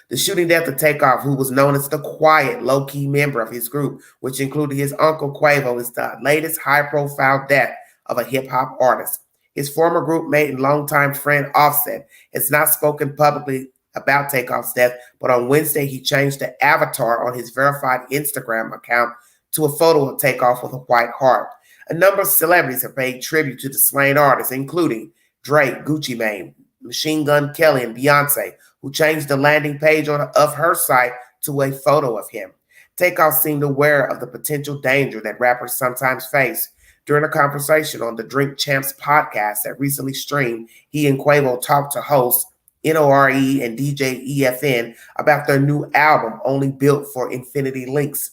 The shooting death of Takeoff, who was known as the quiet, low-key member of his group, which included his uncle Quavo, is the latest high-profile death of a hip-hop artist. His former group mate and longtime friend Offset has not spoken publicly about Takeoff's death, but on Wednesday he changed the avatar on his verified Instagram account to a photo of Takeoff with a white heart. A number of celebrities have paid tribute to the slain artist, including Drake, Gucci Mane, Machine Gun Kelly, and Beyonce, who changed the landing page of her site to a photo of him. Takeoff seemed aware of the potential danger that rappers sometimes face. During a conversation on the Drink Champs podcast that recently streamed, he and Quavo talked to hosts NORE and DJ EFN about their new album, Only Built for Infinity Links.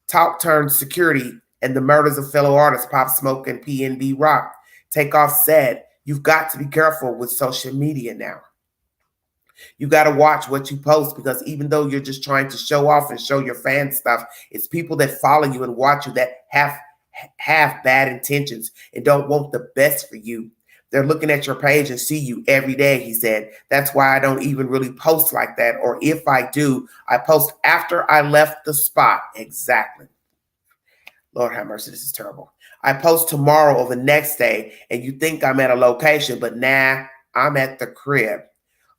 Talk turned security and the murders of fellow artists Pop Smoke and PNB Rock. Takeoff said, "You've got to be careful with social media now. You got to watch what you post, because even though you're just trying to show off and show your fans stuff, it's people that follow you and watch you that have bad intentions and don't want the best for you. They're looking at your page and see you every day," he said. "That's why I don't even really post like that. Or if I do, I post after I left the spot." Exactly. Lord have mercy, this is terrible. "I post tomorrow or the next day, and you think I'm at a location, but nah, I'm at the crib."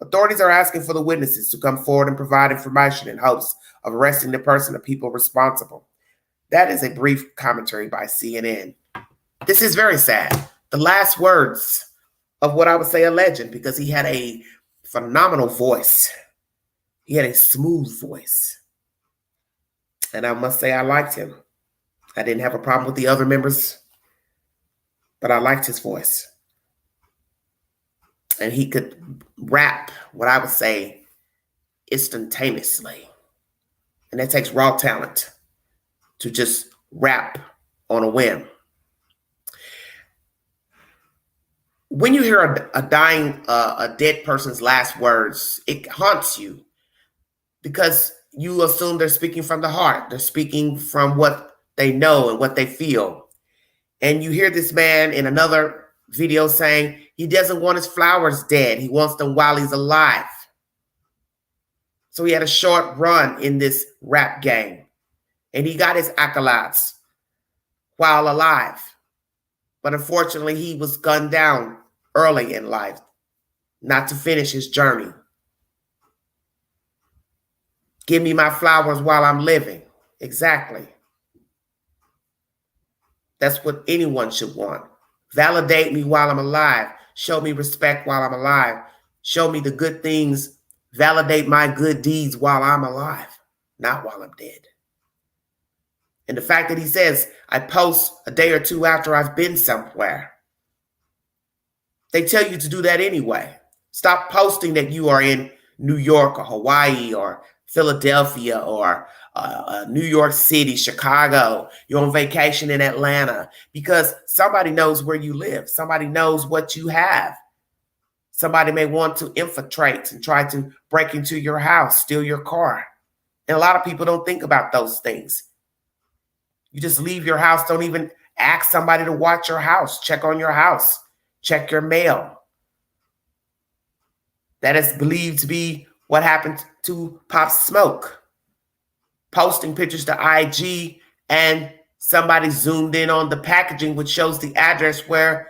Authorities are asking for the witnesses to come forward and provide information in hopes of arresting the person or people responsible. That is a brief commentary by CNN. This is very sad. The last words of what I would say a legend, because he had a phenomenal voice. He had a smooth voice. And I must say I liked him. I didn't have a problem with the other members, but I liked his voice. And he could rap, what I would say, instantaneously. And that takes raw talent to just rap on a whim. When you hear a dead person's last words, it haunts you because you assume they're speaking from the heart. They're speaking from what they know and what they feel. And you hear this man in another video saying he doesn't want his flowers dead. He wants them while he's alive. So he had a short run in this rap game. And he got his accolades while alive. But unfortunately, he was gunned down early in life, not to finish his journey. Give me my flowers while I'm living. Exactly. That's what anyone should want. Validate me while I'm alive. Show me respect while I'm alive. Show me the good things. Validate my good deeds while I'm alive, not while I'm dead. And the fact that he says, I post a day or two after I've been somewhere. They tell you to do that anyway. Stop posting that you are in New York or Hawaii or Philadelphia or New York City, Chicago. You're on vacation in Atlanta, because somebody knows where you live. Somebody knows what you have. Somebody may want to infiltrate and try to break into your house, steal your car. And a lot of people don't think about those things. You just leave your house. Don't even ask somebody to watch your house. Check on your house. Check your mail. That is believed to be what happened to Pop Smoke. Posting pictures to IG and somebody zoomed in on the packaging, which shows the address where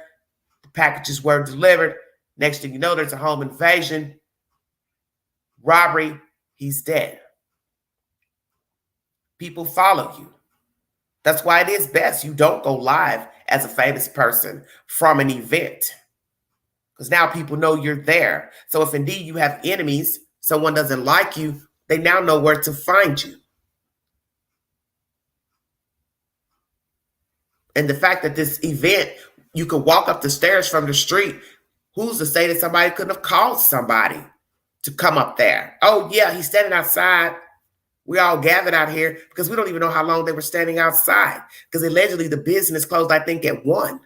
the packages were delivered. Next thing you know, there's a home invasion, robbery. He's dead. People follow you. That's why it is best you don't go live as a famous person from an event, because now people know you're there. So if indeed you have enemies, someone doesn't like you, they now know where to find you. And the fact that this event, you could walk up the stairs from the street, who's to say that somebody couldn't have called somebody to come up there? Oh, yeah, he's standing outside. We all gathered out here, because we don't even know how long they were standing outside, because allegedly the business closed, I think, at 1.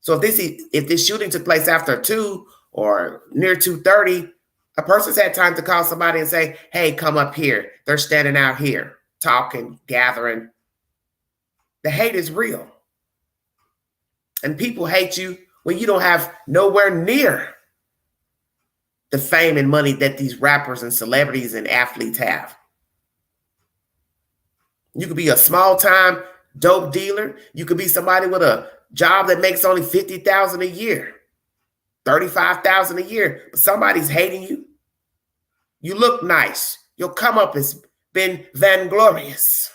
So if this shooting took place after 2 or near 2:30, a person's had time to call somebody and say, hey, come up here. They're standing out here talking, gathering. The hate is real. And people hate you when you don't have nowhere near the fame and money that these rappers and celebrities and athletes have. You could be a small-time dope dealer. You could be somebody with a job that makes only $50,000 a year, $35,000 a year, but somebody's hating you. You look nice. Your come up has been vainglorious.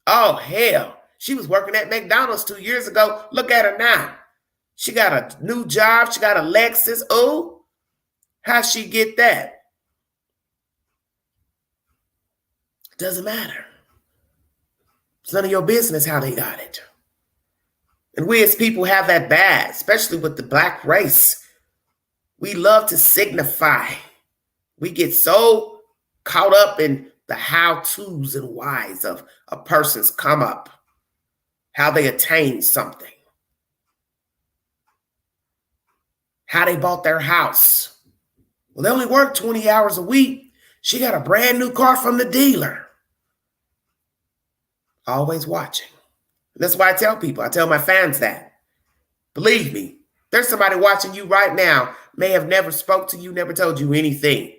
Oh, hell. She was working at McDonald's 2 years ago. Look at her now. She got a new job. She got a Lexus. Oh, how'd she get that? Doesn't matter. It's none of your business how they got it. And we as people have that bad, especially with the black race. We love to signify. We get so caught up in the how-tos and whys of a person's come up, how they attain something, how they bought their house. Well, they only work 20 hours a week. She got a brand new car from the dealer. Always watching. And that's why I tell people, I tell my fans that. Believe me, there's somebody watching you right now, may have never spoke to you, never told you anything,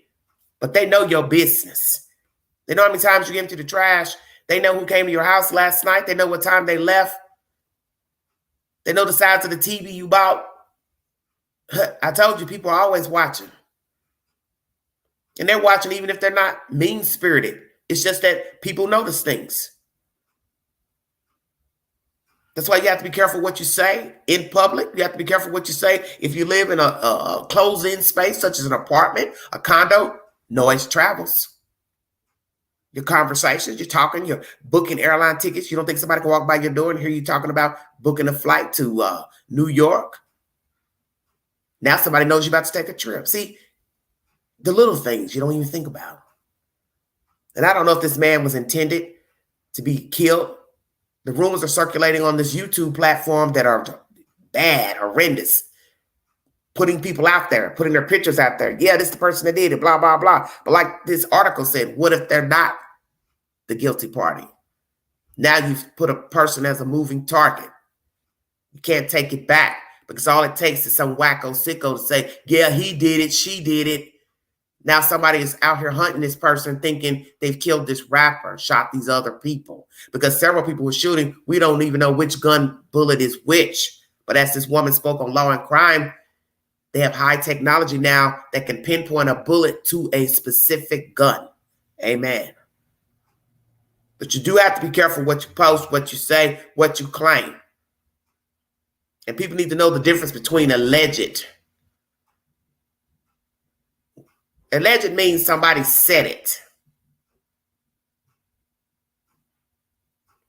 but they know your business. They know how many times you empty the trash. They know who came to your house last night. They know what time they left. They know the size of the TV you bought. I told you, people are always watching. And they're watching even if they're not mean-spirited. It's just that people notice things. That's why you have to be careful what you say in public. You have to be careful what you say if you live in a closed-in space, such as an apartment, a condo. Noise travels. Your conversations, you're talking, you're booking airline tickets. You don't think somebody can walk by your door and hear you talking about booking a flight to New York? Now somebody knows you're about to take a trip. See, the little things you don't even think about. And I don't know if this man was intended to be killed. The rumors are circulating on this YouTube platform that are bad, horrendous, putting people out there, putting their pictures out there. Yeah, this is the person that did it, blah, blah, blah. But like this article said, what if they're not the guilty party? Now you've put a person as a moving target. You can't take it back because all it takes is some wacko sicko to say, yeah, he did it, she did it. Now somebody is out here hunting this person thinking they've killed this rapper, shot these other people. Because several people were shooting, we don't even know which gun bullet is which. But as this woman spoke on Law and Crime, they have high technology now that can pinpoint a bullet to a specific gun. Amen. But you do have to be careful what you post, what you say, what you claim. And people need to know the difference between alleged. Alleged means somebody said it.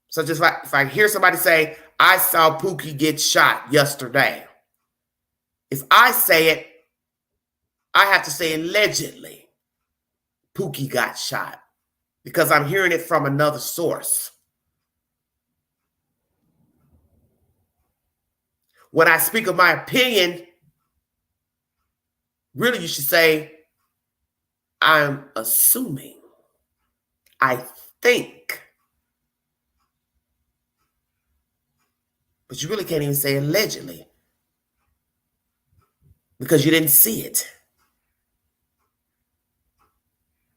So just like if I hear somebody say, I saw Pookie get shot yesterday. If I say it, I have to say allegedly Pookie got shot because I'm hearing it from another source. When I speak of my opinion, really you should say, I'm assuming, I think. But you really can't even say allegedly because you didn't see it.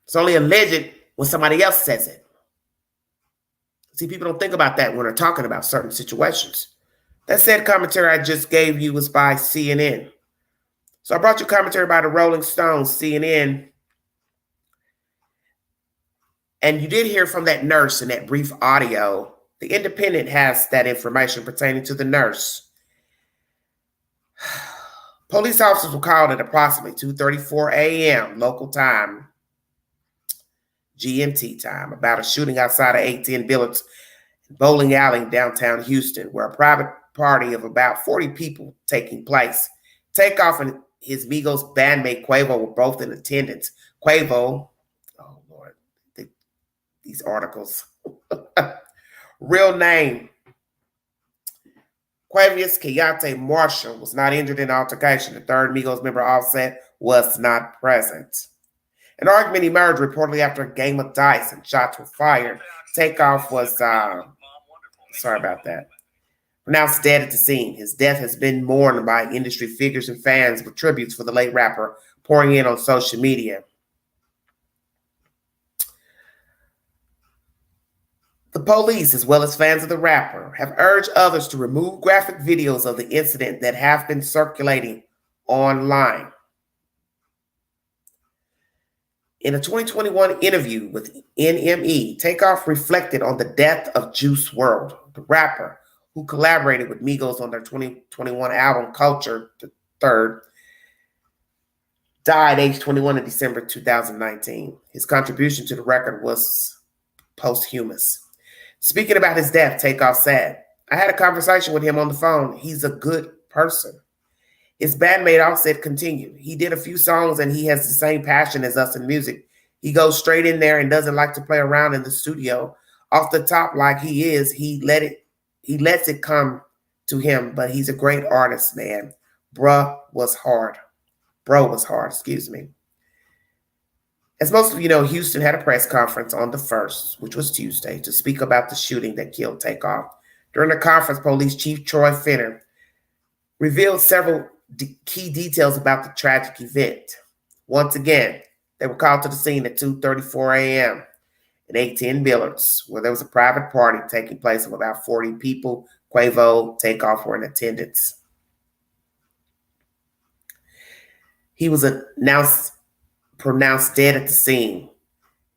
It's only alleged when somebody else says it. See, people don't think about that when they're talking about certain situations. That said commentary I just gave you was by CNN. So I brought you commentary by the Rolling Stones, CNN. And you did hear from that nurse in that brief audio. The Independent has that information pertaining to the nurse. Police officers were called at approximately 2:34 a.m. local time, GMT time, about a shooting outside of 810 Billups bowling alley in downtown Houston, where a private party of about 40 people taking place. Takeoff and his Migos bandmate Quavo were both in attendance. Quavo, oh Lord, these articles. Real name, Quavius Keontae Marshall, was not injured in the altercation. The third Migos member, Offset, was not present. An argument emerged reportedly after a game of dice and shots were fired. Takeoff was, sorry about that. pronounced dead at the scene. His death has been mourned by industry figures and fans, with tributes for the late rapper pouring in on social media. The police, as well as fans of the rapper, have urged others to remove graphic videos of the incident that have been circulating online. In a 2021 interview with NME, Takeoff reflected on the death of Juice WRLD, the rapper who collaborated with Migos on their 2021 album Culture III, died age 21 in December 2019. His contribution to the record was posthumous. Speaking about his death, Takeoff said, "I had a conversation with him on the phone. He's a good person." His bandmate Offset continued, "He did a few songs and he has the same passion as us in music. He goes straight in there and doesn't like to play around in the studio. Off the top like he is, he lets it come to him, but he's a great artist, man. Bro was hard, excuse me." As most of you know, Houston had a press conference on the 1st, which was Tuesday, to speak about the shooting that killed Takeoff. During the conference, Police Chief Troy Finner revealed several key details about the tragic event. Once again, they were called to the scene at 2:34 a.m. at 810 Billards, where there was a private party taking place of about 40 people. Quavo, Takeoff were in attendance. He was pronounced dead at the scene.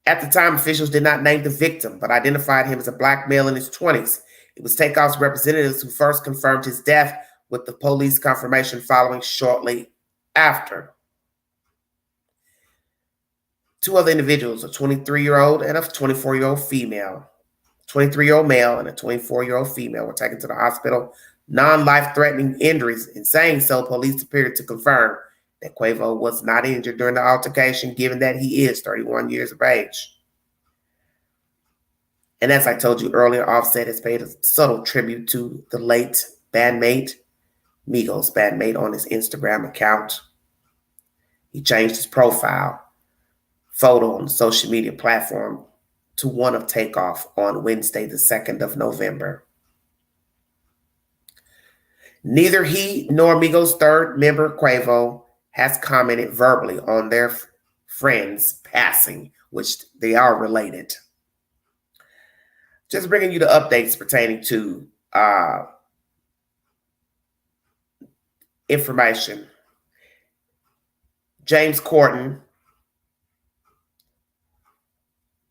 At the time, officials did not name the victim, but identified him as a black male in his 20s. It was Takeoff's representatives who first confirmed his death, with the police confirmation following shortly after. Two other individuals, a 23-year-old and a 24-year-old female. 23-year-old male and a 24-year-old female were taken to the hospital, non-life-threatening injuries. In saying so, police appeared to confirm that Quavo was not injured during the altercation, given that he is 31 years of age. And as I told you earlier, Offset has paid a subtle tribute to the late bandmate, Migos bandmate, on his Instagram account. He changed his profile photo on the social media platform to one of Takeoff on Wednesday, the 2nd of November. Neither he nor Migos' third member, Quavo, has commented verbally on their friend's passing, which they are related. Just bringing you the updates pertaining to information. James Corden,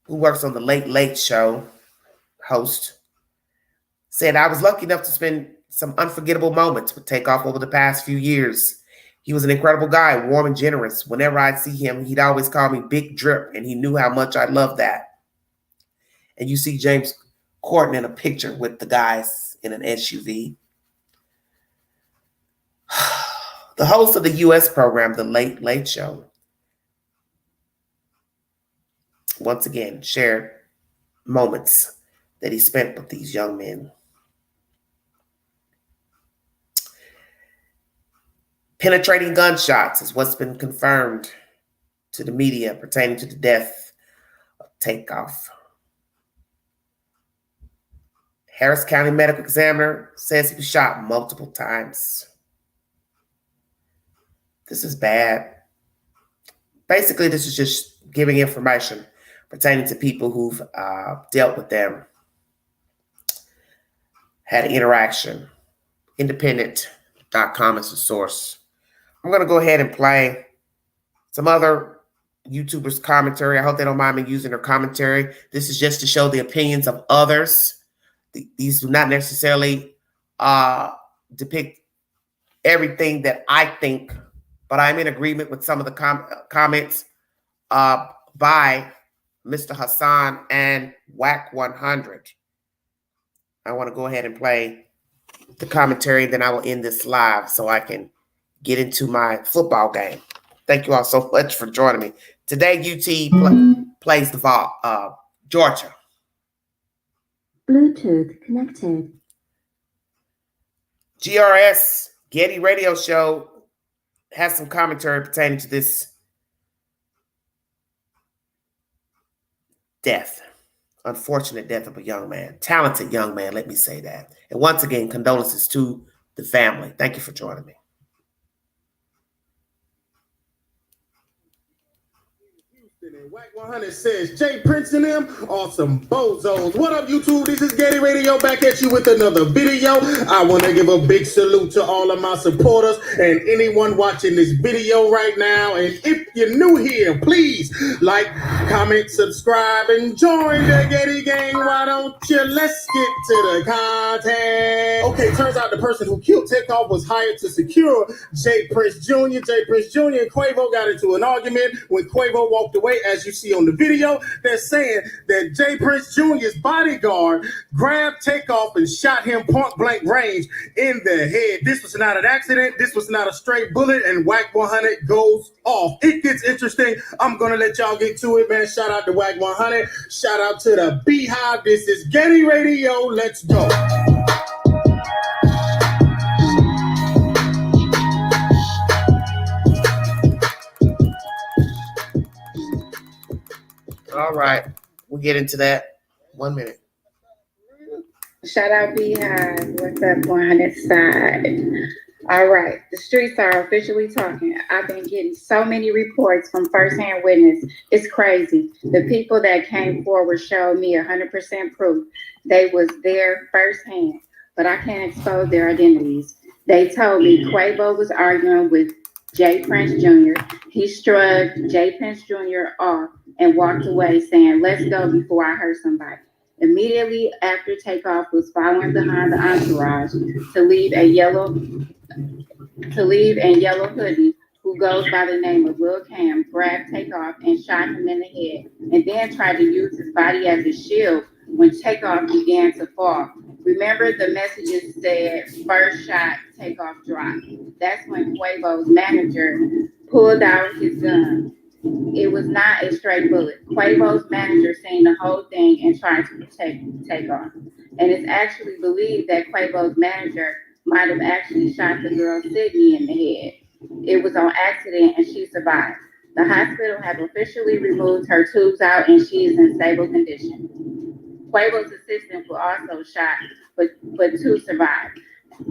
who works on the Late Late Show, host, said, "I was lucky enough to spend some unforgettable moments with Takeoff over the past few years. He was an incredible guy, warm and generous. Whenever I'd see him, he'd always call me Big Drip, and he knew how much I loved that." And you see James Corden in a picture with the guys in an SUV. The host of the U.S. program, The Late Late Show, once again shared moments that he spent with these young men. Penetrating gunshots is what's been confirmed to the media pertaining to the death of Takeoff. Harris County medical examiner says he was shot multiple times. This is bad. Basically, this is just giving information pertaining to people who've dealt with them, had interaction. Independent.com is the source. I'm going to go ahead and play some other YouTubers' commentary. I hope they don't mind me using their commentary. This is just to show the opinions of others. These do not necessarily depict everything that I think, but I'm in agreement with some of the comments by Mr. Hassan and Whack 100. I want to go ahead and play the commentary, then I will end this live so I can get into my football game. Thank you all so much for joining me. Today, UT plays the Georgia. Bluetooth connected. GRS, Getty Radio Show, has some commentary pertaining to this death unfortunate death of a young man, talented young man, let me say that. And once again, condolences to the family. Thank you for joining me. And Whack 100 says, Jay Prince and them are some bozos. What up, YouTube? This is Getty Radio back at you with another video. I want to give a big salute to all of my supporters and anyone watching this video right now. And if you're new here, please like, comment, subscribe, and join the Getty gang. Why don't you? Let's get to the content. Okay, turns out the person who killed Takeoff was hired to secure Jay Prince Jr. Jay Prince Jr. and Quavo got into an argument when Quavo walked away. As you see on the video, they're saying that Jay Prince Jr.'s bodyguard grabbed Takeoff and shot him point blank range in the head. This was not an accident. This was not a straight bullet, and Whack 100 goes off. It gets interesting. I'm going to let y'all get to it, man. Shout out to Whack 100. Shout out to the Beehive. This is Getty Radio. Let's go. All right, we'll get into that. 1 minute. Shout out Beehive. What's up, 100 side? All right, the streets are officially talking. I've been getting so many reports from firsthand witness. It's crazy. The people that came forward showed me 100% proof they was there firsthand, but I can't expose their identities. They told me Quavo was arguing with Jay Prince Jr. He shrugged Jay Prince Jr. off and walked away saying, "Let's go before I hurt somebody." Immediately after Takeoff was following behind the entourage to leave in yellow hoodie, who goes by the name of Lil Cam, grabbed Takeoff and shot him in the head, and then tried to use his body as a shield when Takeoff began to fall. Remember, the messages said first shot, Takeoff dropped. That's when Quavo's manager pulled out his gun. It was not a straight bullet. Quavo's manager seen the whole thing and tried to protect Takeoff. And it's actually believed that Quavo's manager might have actually shot the girl Sydney in the head. It was on accident and she survived. The hospital have officially removed her tubes out and she is in stable condition. Quavo's assistant was also shot, but two survived.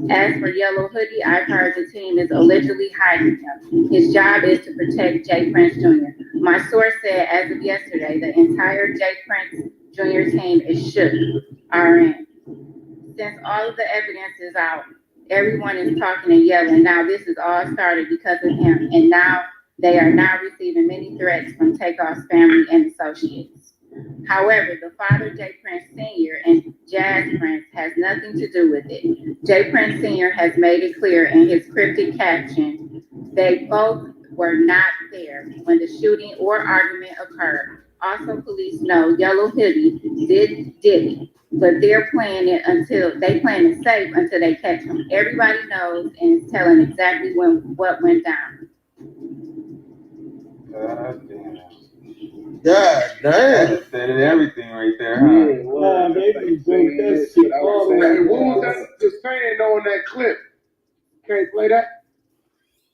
As for Yellow Hoodie, I've heard the team is allegedly hiding him. His job is to protect Jay Prince Jr. My source said as of yesterday, the entire Jay Prince Jr. team is shook, RN. Since all of the evidence is out, everyone is talking and yelling. Now this is all started because of him, and now they are now receiving many threats from Takeoff's family and associates. However, the father, Jay Prince Sr. and Jazz Prince, has nothing to do with it. Jay Prince Sr. has made it clear in his cryptic caption they both were not there when the shooting or argument occurred. Also, police know Yellow Hoodie did it, but they're playing it safe until they catch him. Everybody knows and is telling exactly what went down. God damn. That said everything right there, huh? Yeah, well, they broke that shit all the way. What was that just saying on that clip? Can't play that?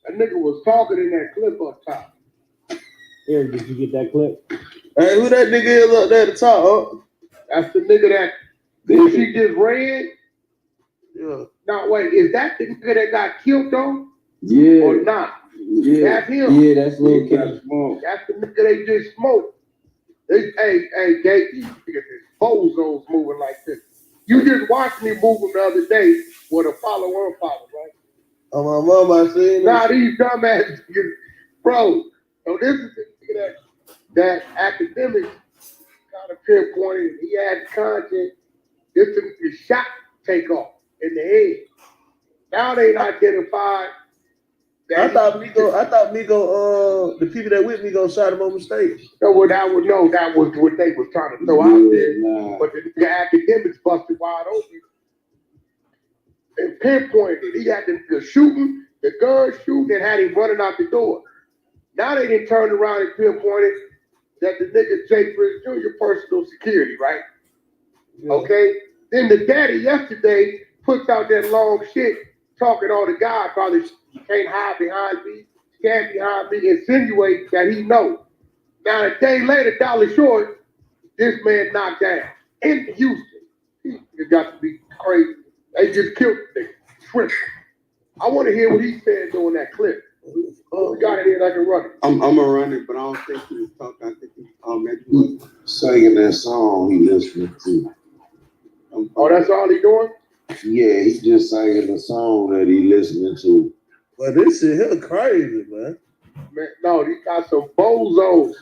That nigga was talking in that clip up top. Eric, did you get that clip? Hey, who that nigga is up there at the top? Oh? That's the nigga that she just ran. Yeah. Now wait, is that the nigga that got killed though? Yeah. Or not? Yeah. That's him. Yeah, that's Lil Kim. That's the nigga they just smoked. Hey, Gate, you niggas is bozos moving like this. You just watched me move them the other day with a follow, right? Oh, my mama, I seen Nah, these dumbass niggas, bro. So this is the nigga that academics kind of pinpointed. He had content. This nigga shot Takeoff in the head. Now they identified. I thought Migo, the people that with Migo shot him on mistake. That was what they was trying to throw out there. Nah. But the academics busted wide open and pinpointed. He had the shooting, the gun shooting, and had him running out the door. Now they didn't turn around and pinpointed that the nigga Jay Prince Jr. personal security, right? Yeah. Okay. Then the daddy yesterday puts out that long shit talking all the Godfathers. Can't hide behind me, stand behind me, insinuate that he knows. Now, a day later, Dollar Short this man knocked down in Houston. It got to be crazy. They just killed the nigga. Tripping. I want to hear what he said during that clip. We got it here and I can run it. I'm gonna run it, but I don't think he was talking. I think he was singing that song he listening to. Oh, that's all he doing? Yeah, he just singing the song that he listening to. But this shit here crazy, man. Man, no, he got some bozos.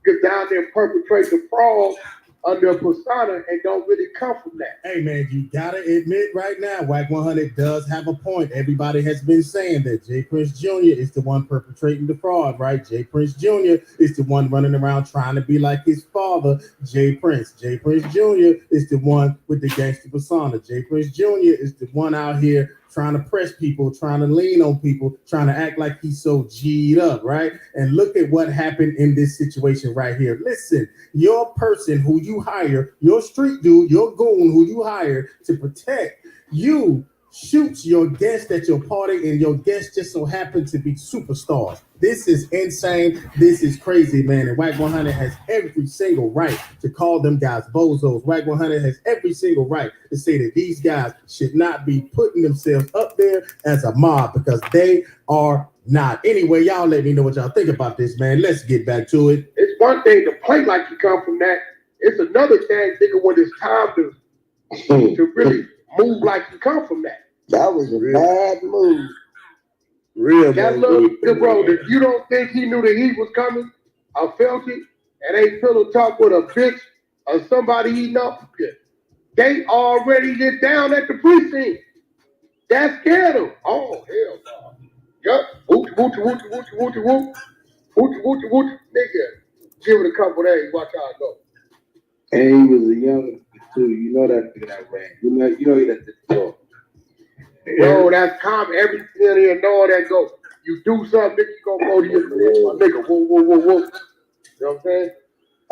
Get down there and perpetrate the fraud under a persona and don't really come from that. Hey man, you gotta admit right now, Wack 100 does have a point. Everybody has been saying that Jay Prince Jr. is the one perpetrating the fraud, right? Jay Prince Jr. is the one running around trying to be like his father, Jay Prince. Jay Prince Jr. is the one with the gangster persona. Jay Prince Jr. is the one out here trying to press people, trying to lean on people, trying to act like he's so G'd up, right? And look at what happened in this situation right here. Listen, your person who you hire, your street dude, your goon who you hire to protect you shoots your guest at your party, and your guests just so happen to be superstars. This is insane. This is crazy, man. And Wack 100 has every single right to call them guys bozos. Wack 100 has every single right to say that these guys should not be putting themselves up there as a mob, because they are not. Anyway, y'all let me know what y'all think about this, man. Let's get back to it. It's one thing to play like you come from that. It's another thing, thinking when it's time to really move like you come from that. That was a bad move. Real that bad little move. bro, if you don't think he knew the heat was coming, I felt it, and they pillow talk with a bitch or somebody he know, they already get down at the precinct. That scared him. Oh, hell no. Yup. Woochie, woochie, woochie, woochie, woochie, woochie. Woochie, woochie, woochie. Nigga, give it a couple days, watch how it go. And he was a young too. You know that nigga that ran. You know he let the door. Bro, that's common. Every here know that go. You do something, nigga, you gonna go to your nigga. Whoa, whoa, whoa, whoa. You know what I'm saying?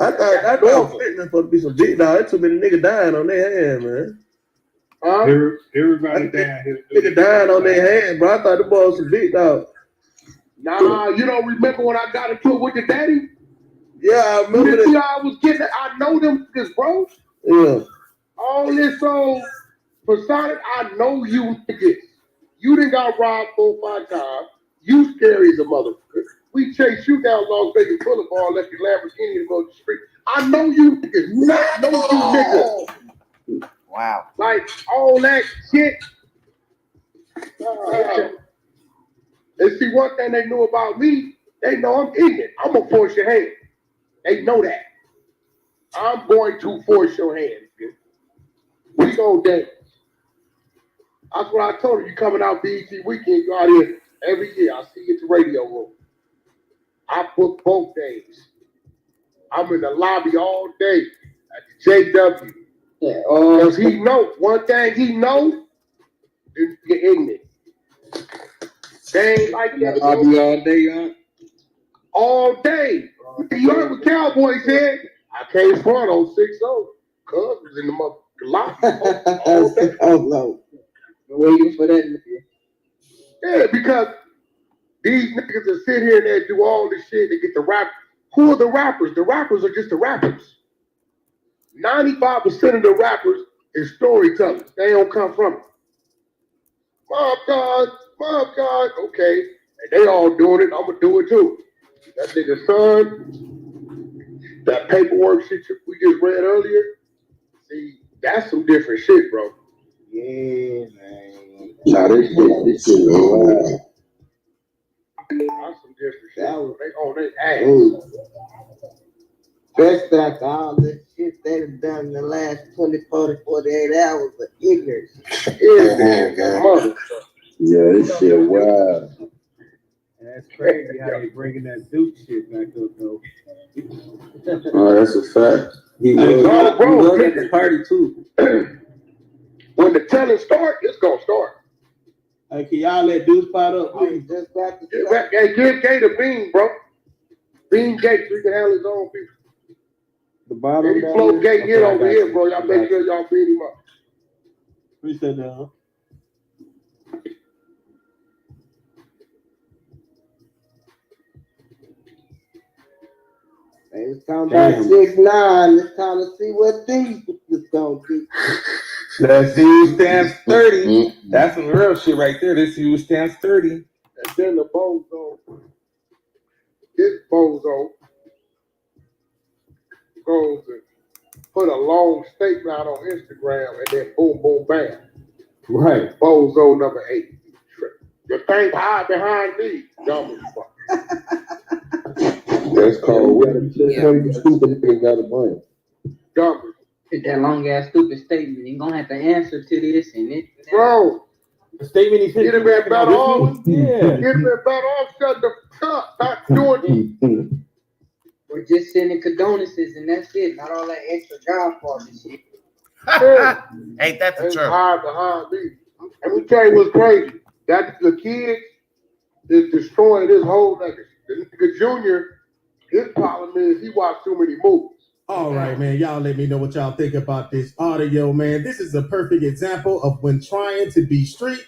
I thought fitness supposed to be some big dog. There's too many niggas dying on their hand, man. Everybody dying. Niggas dying on their hand, bro. I thought the boy was some big dog. Nah, you don't remember when I got into it with your daddy? Yeah, I remember that. I was getting it. I know them niggas, bro. Yeah. All this old persona, I know you niggas. You done got robbed 4 or 5 times. You scary as a motherfucker. We chase you down Las Vegas Boulevard, left your Lamborghini to go to the street. I know you niggas. I know you niggas. Wow. Like all that shit. And see, one thing they knew about me, they know I'm ignorant. I'm gonna force your hand. They know that. I'm going to force your hand. We go dance. That's what I told her. You coming out BET weekend, you out here every year. I see you at the radio room. I book both days. I'm in the lobby all day at the JW. Yeah. Because he know, one thing he know, is get ignorant. They ain't like that. I'll be all day, huh? All day. You heard what Cowboy said? I came front on 6-0. Cuz was in the motherfucking lobby. Oh, no. Waiting for that nigga. Yeah, because these niggas that sit here and they do all this shit, they get the rap. Who are the rappers? The rappers are just the rappers. 95% of the rappers is storytellers. They don't come from it. Mom God, okay. And they all doing it, I'm gonna do it too. That nigga son, that paperwork shit we just read earlier, see, that's some different shit, bro. Yeah, man. Nah, this shit is wild. That's some different shit. That was, they on their ass. Best after all this shit they've done in the last 24 to 48 hours of ignorance. Yeah, this shit wild. That's crazy how they bringing that Duke shit back up, though. Oh, that's a fact. He was at the party, too. When the telling start, it's gonna start. Hey, can y'all let Deuce pot up, please? Just got to Hey, give Gate a bean, bro. Bean Gate so he can handle his own people. The bottom. And he float Gate here over here, bro. Y'all make sure y'all beat him up. Appreciate that, huh? Hey, it's time about 6'9". It's time to see what these is gonna do. Let's see who stands 30. That's some real shit right there. Let's see who stands 30. And then the bozo, this bozo goes and put a long statement out on Instagram and then boom, boom, bam. Right. Bozo number 8. You can't hide behind these, dumb as fuck. That's called Stupid niggas got a brain. Dumb. Hit that long ass stupid statement. You're gonna have to answer to this and it. Bro, The statement he said. you'd have been better off. Yeah. You'd have been better off shut the fuck up, not doing We're just sending condolences and that's it. Not all that extra job for this shit. Ain't that the It's truth? hard behind these. And we tell you what's crazy. That the kid is destroying his whole legacy. The nigga Junior, his problem is he watched too many movies. All right, man. Y'all let me know what y'all think about this audio, man. This is a perfect example of when trying to be street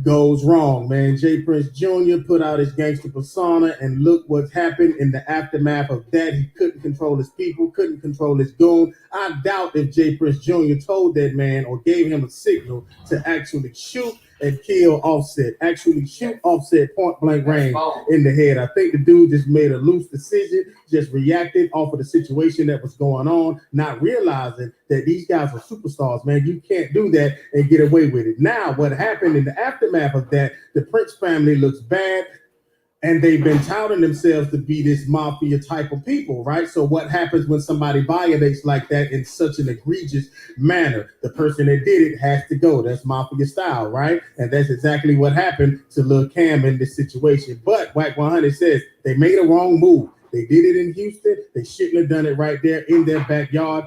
goes wrong, man. Jay Prince Jr. put out his gangster persona, and look what happened in the aftermath of that. He couldn't control his people, couldn't control his goon. I doubt if Jay Prince Jr. told that man or gave him a signal to actually shoot and kill Offset, actually shoot Offset point blank range in the head. I think the dude just made a loose decision, just reacted off of the situation that was going on, not realizing that these guys are superstars, man. You can't do that and get away with it. Now, what happened in the aftermath of that, the Prince family looks bad, and they've been touting themselves to be this mafia type of people, right? So what happens when somebody violates like that in such an egregious manner? The person that did it has to go. That's mafia style, right? And that's exactly what happened to Lil Cam in this situation. But Wack 100 says they made a wrong move. They did it in Houston. They shouldn't have done it right there in their backyard,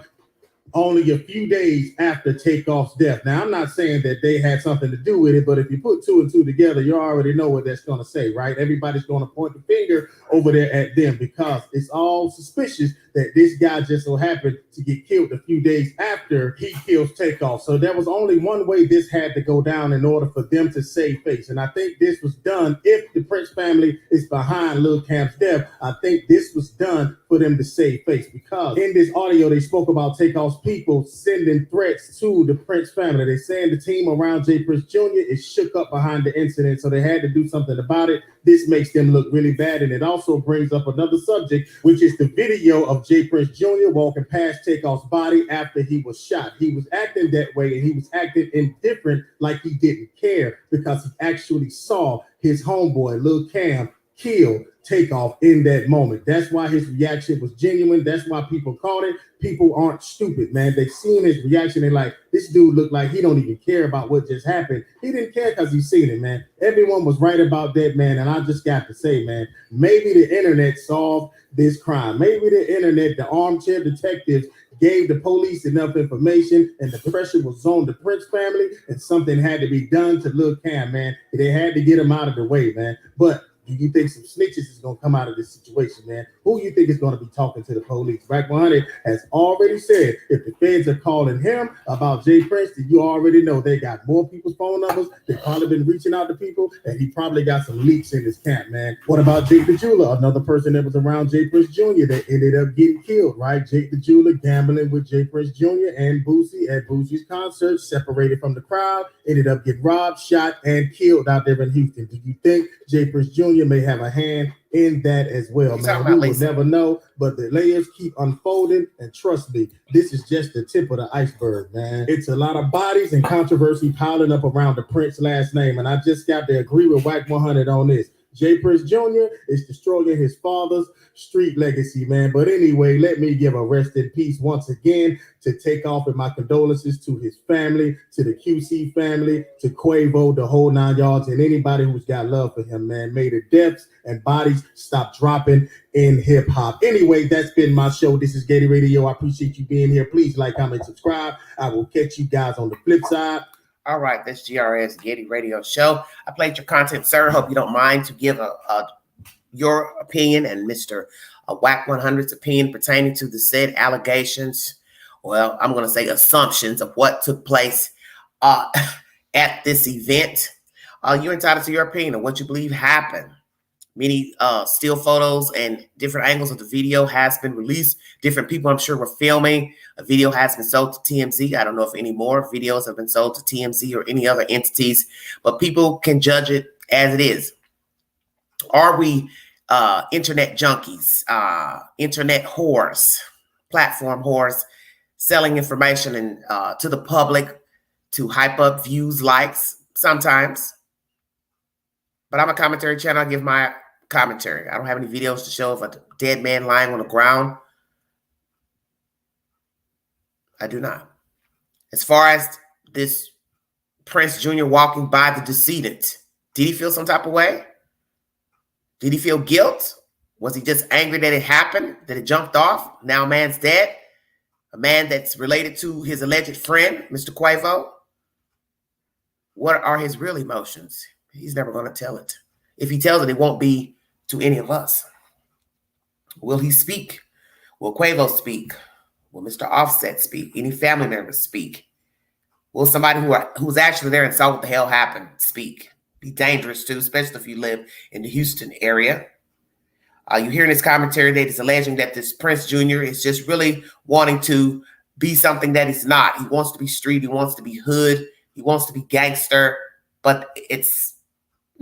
only a few days after Takeoff's death. Now, I'm not saying that they had something to do with it, but if you put two and two together, you already know what that's going to say, right? Everybody's going to point the finger over there at them because it's all suspicious that this guy just so happened to get killed a few days after he kills Takeoff. So there was only one way this had to go down in order for them to save face. And I think this was done, if the Prince family is behind Lil Camp's death, I think this was done for them to save face, because in this audio, they spoke about Takeoff's people sending threats to the Prince family. They're saying the team around Jay Prince Jr. is shook up behind the incident, so they had to do something about it. This makes them look really bad, and it also brings up another subject, which is the video of Jay Prince Jr. walking past Takeoff's body after he was shot. He was acting that way, and he was acting indifferent, like he didn't care, because he actually saw his homeboy, Lil Cam, kill Takeoff in that moment. That's why his reaction was genuine. That's why people caught it. People aren't stupid, man. They seen his reaction. They're like, this dude looked like he don't even care about what just happened. He didn't care because he seen it, man. Everyone was right about that, man. And I just got to say, man, maybe the internet solved this crime. Maybe the internet, the armchair detectives, gave the police enough information, and the pressure was on the Prince family, and something had to be done to Lil Cam, man. They had to get him out of the way, man. But do you think some snitches is going to come out of this situation, man? Who you think is going to be talking to the police? Wack 100 has already said if the feds are calling him about Jay Prince, then you already know they got more people's phone numbers. They've probably been reaching out to people, and he probably got some leaks in his camp, man. What about Jake the Jeweler, another person that was around Jay Prince Jr. that ended up getting killed, right? Jake the Jeweler gambling with Jay Prince Jr. and Boosie at Boosie's concert, separated from the crowd, ended up getting robbed, shot, and killed out there in Houston. Do you think Jay Prince Jr. may have a hand in that as well, man? We will never know, but the layers keep unfolding, and trust me, this is just the tip of the iceberg, man. It's a lot of bodies and controversy piling up around the Prince last name, and I just got to agree with Wack 100 on this. Jay Prince Jr. is destroying his father's street legacy, man. But anyway, let me give a rest in peace once again to Takeoff, and my condolences to his family, to the QC family, to Quavo, the whole 9 yards, and anybody who's got love for him, man. May the deaths and bodies stop dropping in hip hop. Anyway, that's been my show. This is Gator Radio. I appreciate you being here. Please like, comment, subscribe. I will catch you guys on the flip side. All right, this GRS Getty Radio Show. I played your content, sir. Hope you don't mind to give your opinion and Mr. Wack 100's opinion pertaining to the said allegations. Well, I'm going to say assumptions of what took place at this event. You're entitled to your opinion of what you believe happened. Many still photos and different angles of the video has been released. Different people, I'm sure, were filming. A video has been sold to TMZ. I don't know if any more videos have been sold to TMZ or any other entities, but people can judge it as it is. Are we internet junkies, internet whores, platform whores, selling information and to the public to hype up views, likes sometimes? But I'm a commentary channel. I give my commentary. I don't have any videos to show of a dead man lying on the ground. I do not. As far as this Prince Jr. walking by the decedent, did he feel some type of way? Did he feel guilt? Was he just angry that it happened, that it jumped off? Now a man's dead. A man that's related to his alleged friend, Mr. Quavo. What are his real emotions? He's never going to tell it. If he tells it, it won't be to any of us. Will he speak? Will Quavo speak? Will Mr. Offset speak? Any family members speak? Will somebody who's actually there and saw what the hell happened speak? Be dangerous too, especially if you live in the Houston area. You hear in his commentary that he's alleging that this Prince Jr. is just really wanting to be something that he's not. He wants to be street. He wants to be hood. He wants to be gangster, but it's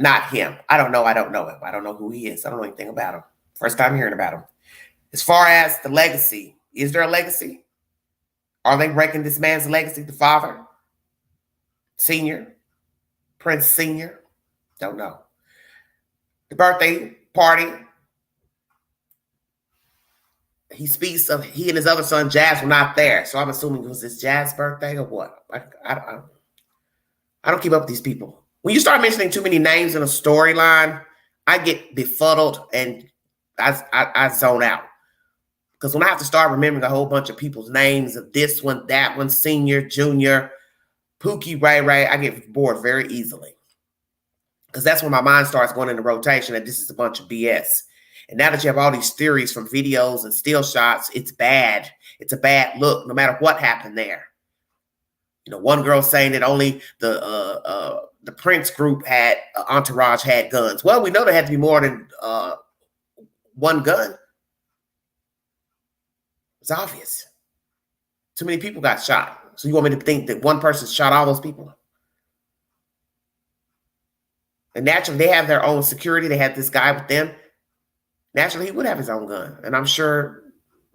not him. I don't know him. I don't know who he is. I don't know anything about him. First time hearing about him. As far as the legacy, is there a legacy? Are they breaking this man's legacy, the father? Senior? Prince Senior? Don't know. The birthday party. He speaks of he and his other son, Jazz, were not there. So I'm assuming it was his Jazz's birthday or what? I don't keep up with these people. When you start mentioning too many names in a storyline, I get befuddled and I zone out. Because when I have to start remembering a whole bunch of people's names of this one, that one, Senior, Junior, Pookie, Ray Ray, I get bored very easily. Because that's when my mind starts going into rotation and this is a bunch of BS. And now that you have all these theories from videos and still shots, it's bad. It's a bad look, no matter what happened there. You know, one girl saying that only the Prince group had entourage had guns. Well, we know there had to be more than one gun. It's obvious. Too many people got shot. So you want me to think that one person shot all those people? And naturally, they have their own security. They had this guy with them. Naturally, he would have his own gun. And I'm sure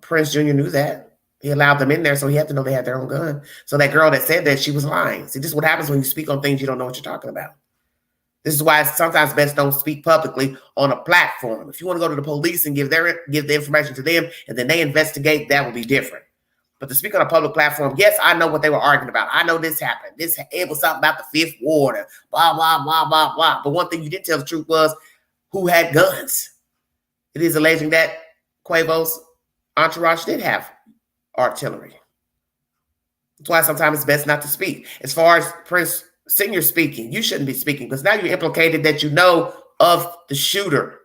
Prince Jr. knew that. He allowed them in there, so he had to know they had their own gun. So that girl that said that, she was lying. See, this is what happens when you speak on things you don't know what you're talking about. This is why it's sometimes best don't speak publicly on a platform. If you want to go to the police and give the information to them and then they investigate, that would be different. But to speak on a public platform, yes, I know what they were arguing about. I know this happened. It was something about the Fifth Ward, blah, blah, blah, blah, blah. But one thing you didn't tell the truth was who had guns. It is alleging that Quavo's entourage did have artillery. That's why sometimes it's best not to speak. As far as Prince Senior speaking, you shouldn't be speaking because now you're implicated that you know of the shooter,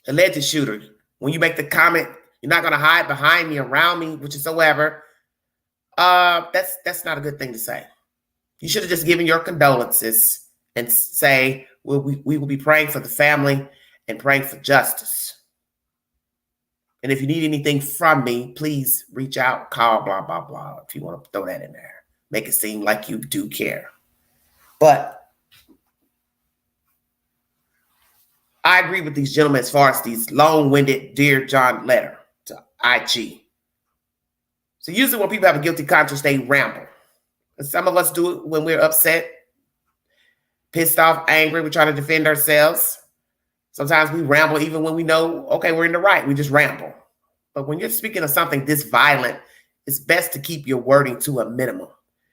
alleged shooter. When you make the comment, you're not going to hide behind me, around me, which is soever. That's not a good thing to say. You should have just given your condolences and say, well, we will be praying for the family and praying for justice. And if you need anything from me, please reach out, call, blah, blah, blah, if you want to throw that in there. Make it seem like you do care. But I agree with these gentlemen as far as these long-winded Dear John letter to IG. So usually when people have a guilty conscience, they ramble. And some of us do it when we're upset, pissed off, angry. We're trying to defend ourselves. Sometimes we ramble even when we know, okay, we're in the right. We just ramble. But when you're speaking of something this violent, it's best to keep your wording to a minimum,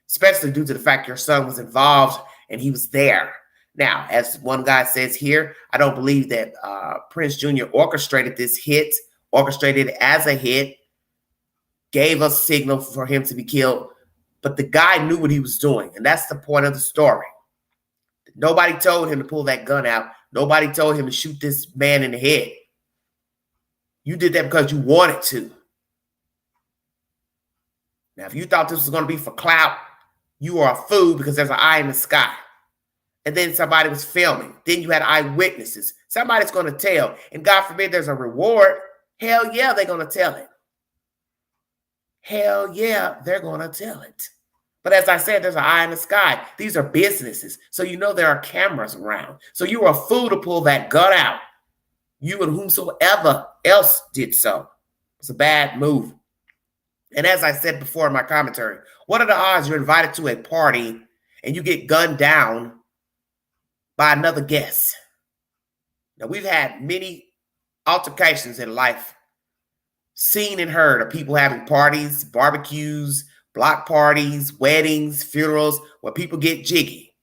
especially due to the fact your son was involved and he was there. Now, as one guy says here, I don't believe that Prince Jr. orchestrated this hit, orchestrated it as a hit, gave us signal for him to be killed. But the guy knew what he was doing, and that's the point of the story. Nobody told him to pull that gun out. Nobody told him to shoot this man in the head. You did that because you wanted to. Now, if you thought this was going to be for clout, you are a fool because there's an eye in the sky. and then somebody was filming. Then you had eyewitnesses. Somebody's going to tell. And God forbid there's a reward. Hell yeah, they're going to tell it. Hell yeah, they're going to tell it. But as I said, there's an eye in the sky. These are businesses. So you know there are cameras around. So you were a fool to pull that gun out. You and whomsoever else did so. It's a bad move. And as I said before in my commentary, what are the odds you're invited to a party and you get gunned down by another guest? Now, we've had many altercations in life, seen and heard of people having parties, barbecues, block parties, weddings, funerals, where people get jiggy.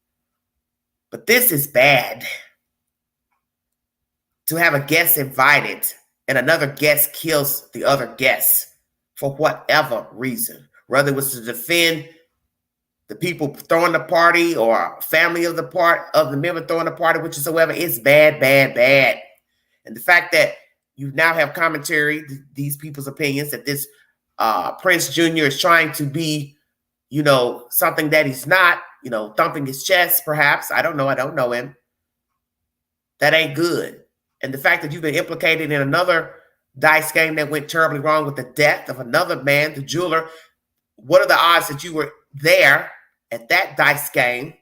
But this is bad. To have a guest invited and another guest kills the other guest for whatever reason, whether it was to defend the people throwing the party or family of the member throwing the party, whichsoever, it's bad, bad, bad. And the fact that you now have commentary, these people's opinions, that this Prince Jr. is trying to be, something that he's not, thumping his chest, perhaps. I don't know him. That ain't good. And the fact that you've been implicated in another dice game that went terribly wrong with the death of another man, the jeweler. What are the odds that you were there at that dice game?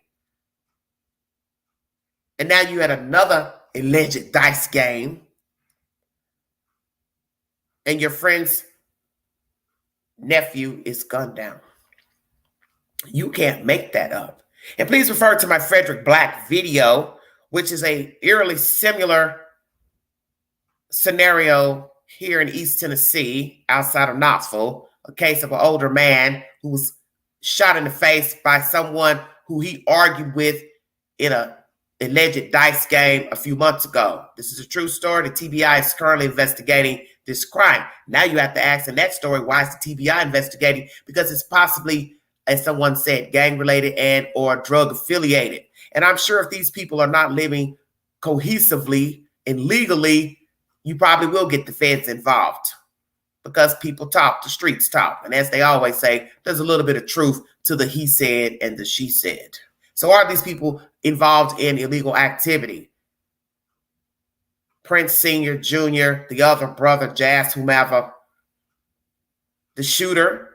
And now you had another alleged dice game. And your friend's nephew is gunned down. You can't make that up. And please refer to my Frederick Black video, which is a eerily similar scenario here in East Tennessee, outside of Knoxville, a case of an older man who was shot in the face by someone who he argued with in a alleged dice game a few months ago. This is a true story. The TBI is currently investigating this crime. Now you have to ask in that story, why is the TBI investigating? Because it's possibly, as someone said, gang-related and or drug-affiliated. And I'm sure if these people are not living cohesively and legally, you probably will get the feds involved because people talk, the streets talk. And as they always say, there's a little bit of truth to the he said and the she said. So are these people involved in illegal activity? Prince Sr., Jr., the other brother, Jazz, whomever, the shooter,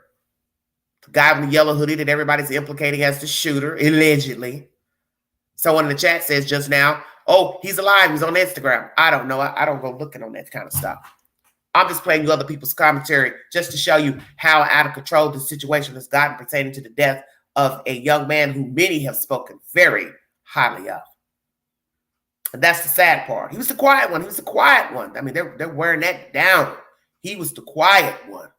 the guy with the yellow hoodie that everybody's implicating as the shooter, allegedly. Someone in the chat says just now, oh, he's alive. He's on Instagram. I don't know. I don't go looking on that kind of stuff. I'm just playing you other people's commentary just to show you how out of control the situation has gotten pertaining to the death of a young man who many have spoken very highly of. And that's the sad part. He was the quiet one. He was the quiet one. I mean, they're wearing that down. He was the quiet one.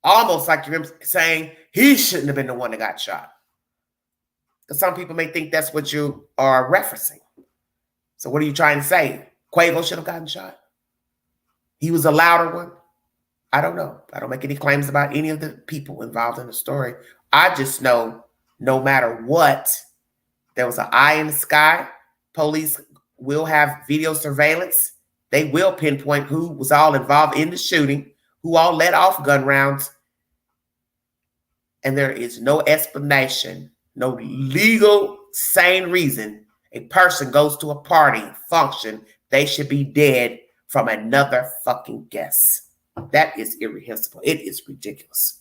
Almost like you're saying he shouldn't have been the one that got shot. Because some people may think that's what you are referencing. So what are you trying to say? Quavo should have gotten shot? He was a louder one? I don't know. I don't make any claims about any of the people involved in the story. I just know no matter what, there was an eye in the sky. Police will have video surveillance. They will pinpoint who was all involved in the shooting, who all let off gun rounds. And there is no explanation, no legal, sane reason a person goes to a party, function, they should be dead from another fucking guest. That is irreversible. It is ridiculous.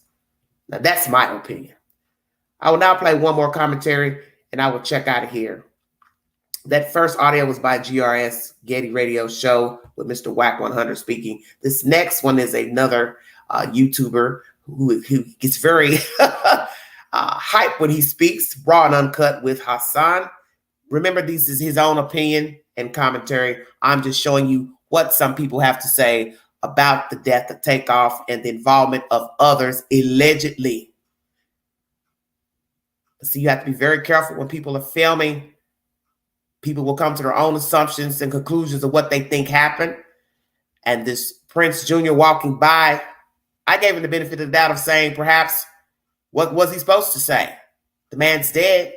Now, that's my opinion. I will now play one more commentary, and I will check out of here. That first audio was by GRS, Getty Radio Show, with Mr. Wack 100 speaking. This next one is another YouTuber who gets very hype when he speaks, raw and uncut, with Hassan. Remember, this is his own opinion and commentary. I'm just showing you what some people have to say about the death of Takeoff and the involvement of others allegedly. So you have to be very careful when people are filming. People will come to their own assumptions and conclusions of what they think happened. And this Prince Jr. walking by, I gave him the benefit of the doubt of saying, perhaps, what was he supposed to say? The man's dead.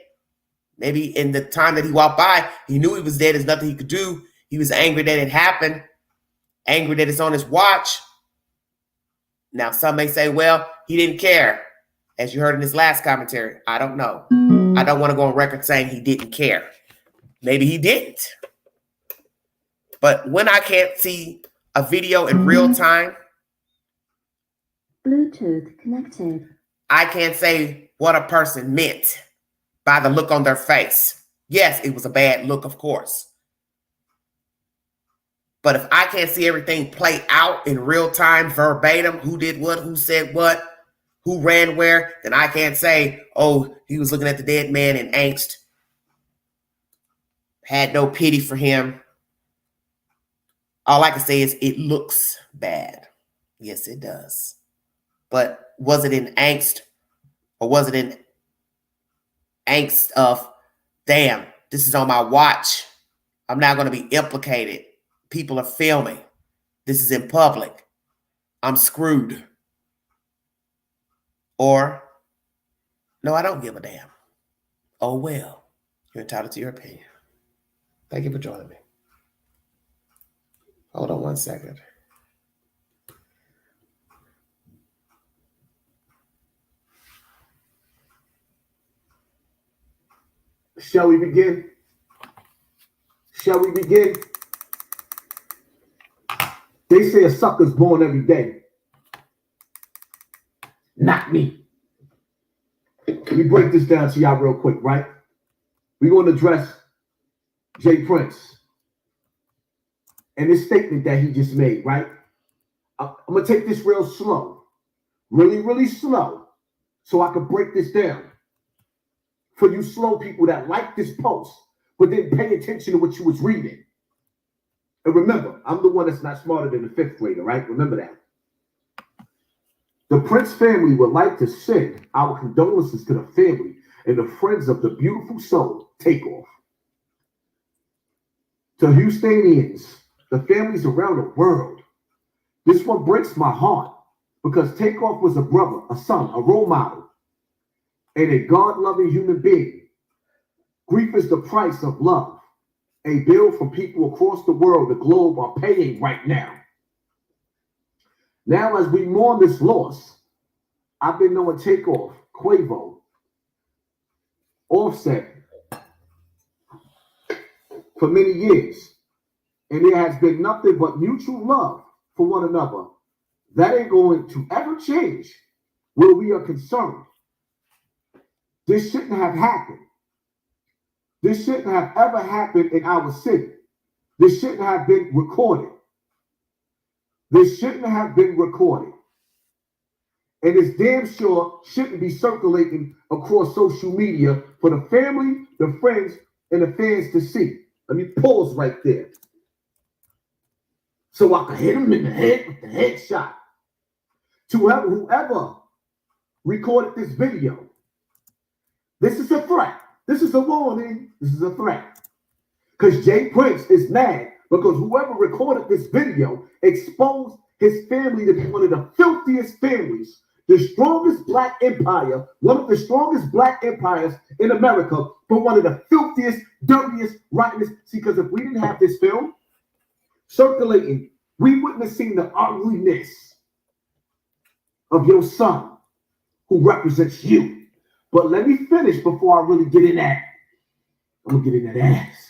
Maybe in the time that he walked by, he knew he was dead. There's nothing he could do. He was angry that it happened, angry that it's on his watch. Now, some may say, well, he didn't care. As you heard in his last commentary, I don't know. I don't want to go on record saying he didn't care. Maybe he didn't. But when I can't see a video in real time, Bluetooth connected. I can't say what a person meant by the look on their face. Yes, it was a bad look, of course. But if I can't see everything play out in real time, verbatim, who did what, who said what, who ran where, then I can't say, oh, he was looking at the dead man in angst, had no pity for him. All I can say is it looks bad. Yes, it does. But was it in angst, or was it in angst of, damn, this is on my watch. I'm now going to be implicated. People are filming. This is in public. I'm screwed. Or, no, I don't give a damn. Oh, well, you're entitled to your opinion. Thank you for joining me. Hold on one second. Shall we begin? Shall we begin? They say a sucker's born every day. Not me. Let me break this down to y'all real quick, right? We're going to address Jay Prince and this statement that he just made, right? I'm going to take this real slow. Really, really slow. So I can break this down. For you slow people that like this post, but didn't pay attention to what you was reading. And remember, I'm the one that's not smarter than the fifth grader, right? Remember that. The Prince family would like to send our condolences to the family and the friends of the beautiful soul, Takeoff. To Houstonians, the families around the world, this one breaks my heart because Takeoff was a brother, a son, a role model, and a God-loving human being. Grief is the price of love. A bill from people across the world, the globe, are paying right now. Now, as we mourn this loss, I've been knowing Takeoff, Quavo, Offset for many years. And there has been nothing but mutual love for one another. That ain't going to ever change where we are concerned. This shouldn't have happened. This shouldn't have ever happened in our city. This shouldn't have been recorded. This shouldn't have been recorded. And it's damn sure shouldn't be circulating across social media for the family, the friends, and the fans to see. Let me pause right there. So I can hit him in the head with the headshot. To whoever recorded this video, this is a threat. This is a warning. This is a threat. Because Jay Prince is mad because whoever recorded this video exposed his family to be one of the filthiest families, the strongest black empire, one of the strongest black empires in America, but one of the filthiest, dirtiest, rottenest. See, because if we didn't have this film circulating, we wouldn't have seen the ugliness of your son who represents you. But let me finish before I really get in that. I'm gonna get in that ass.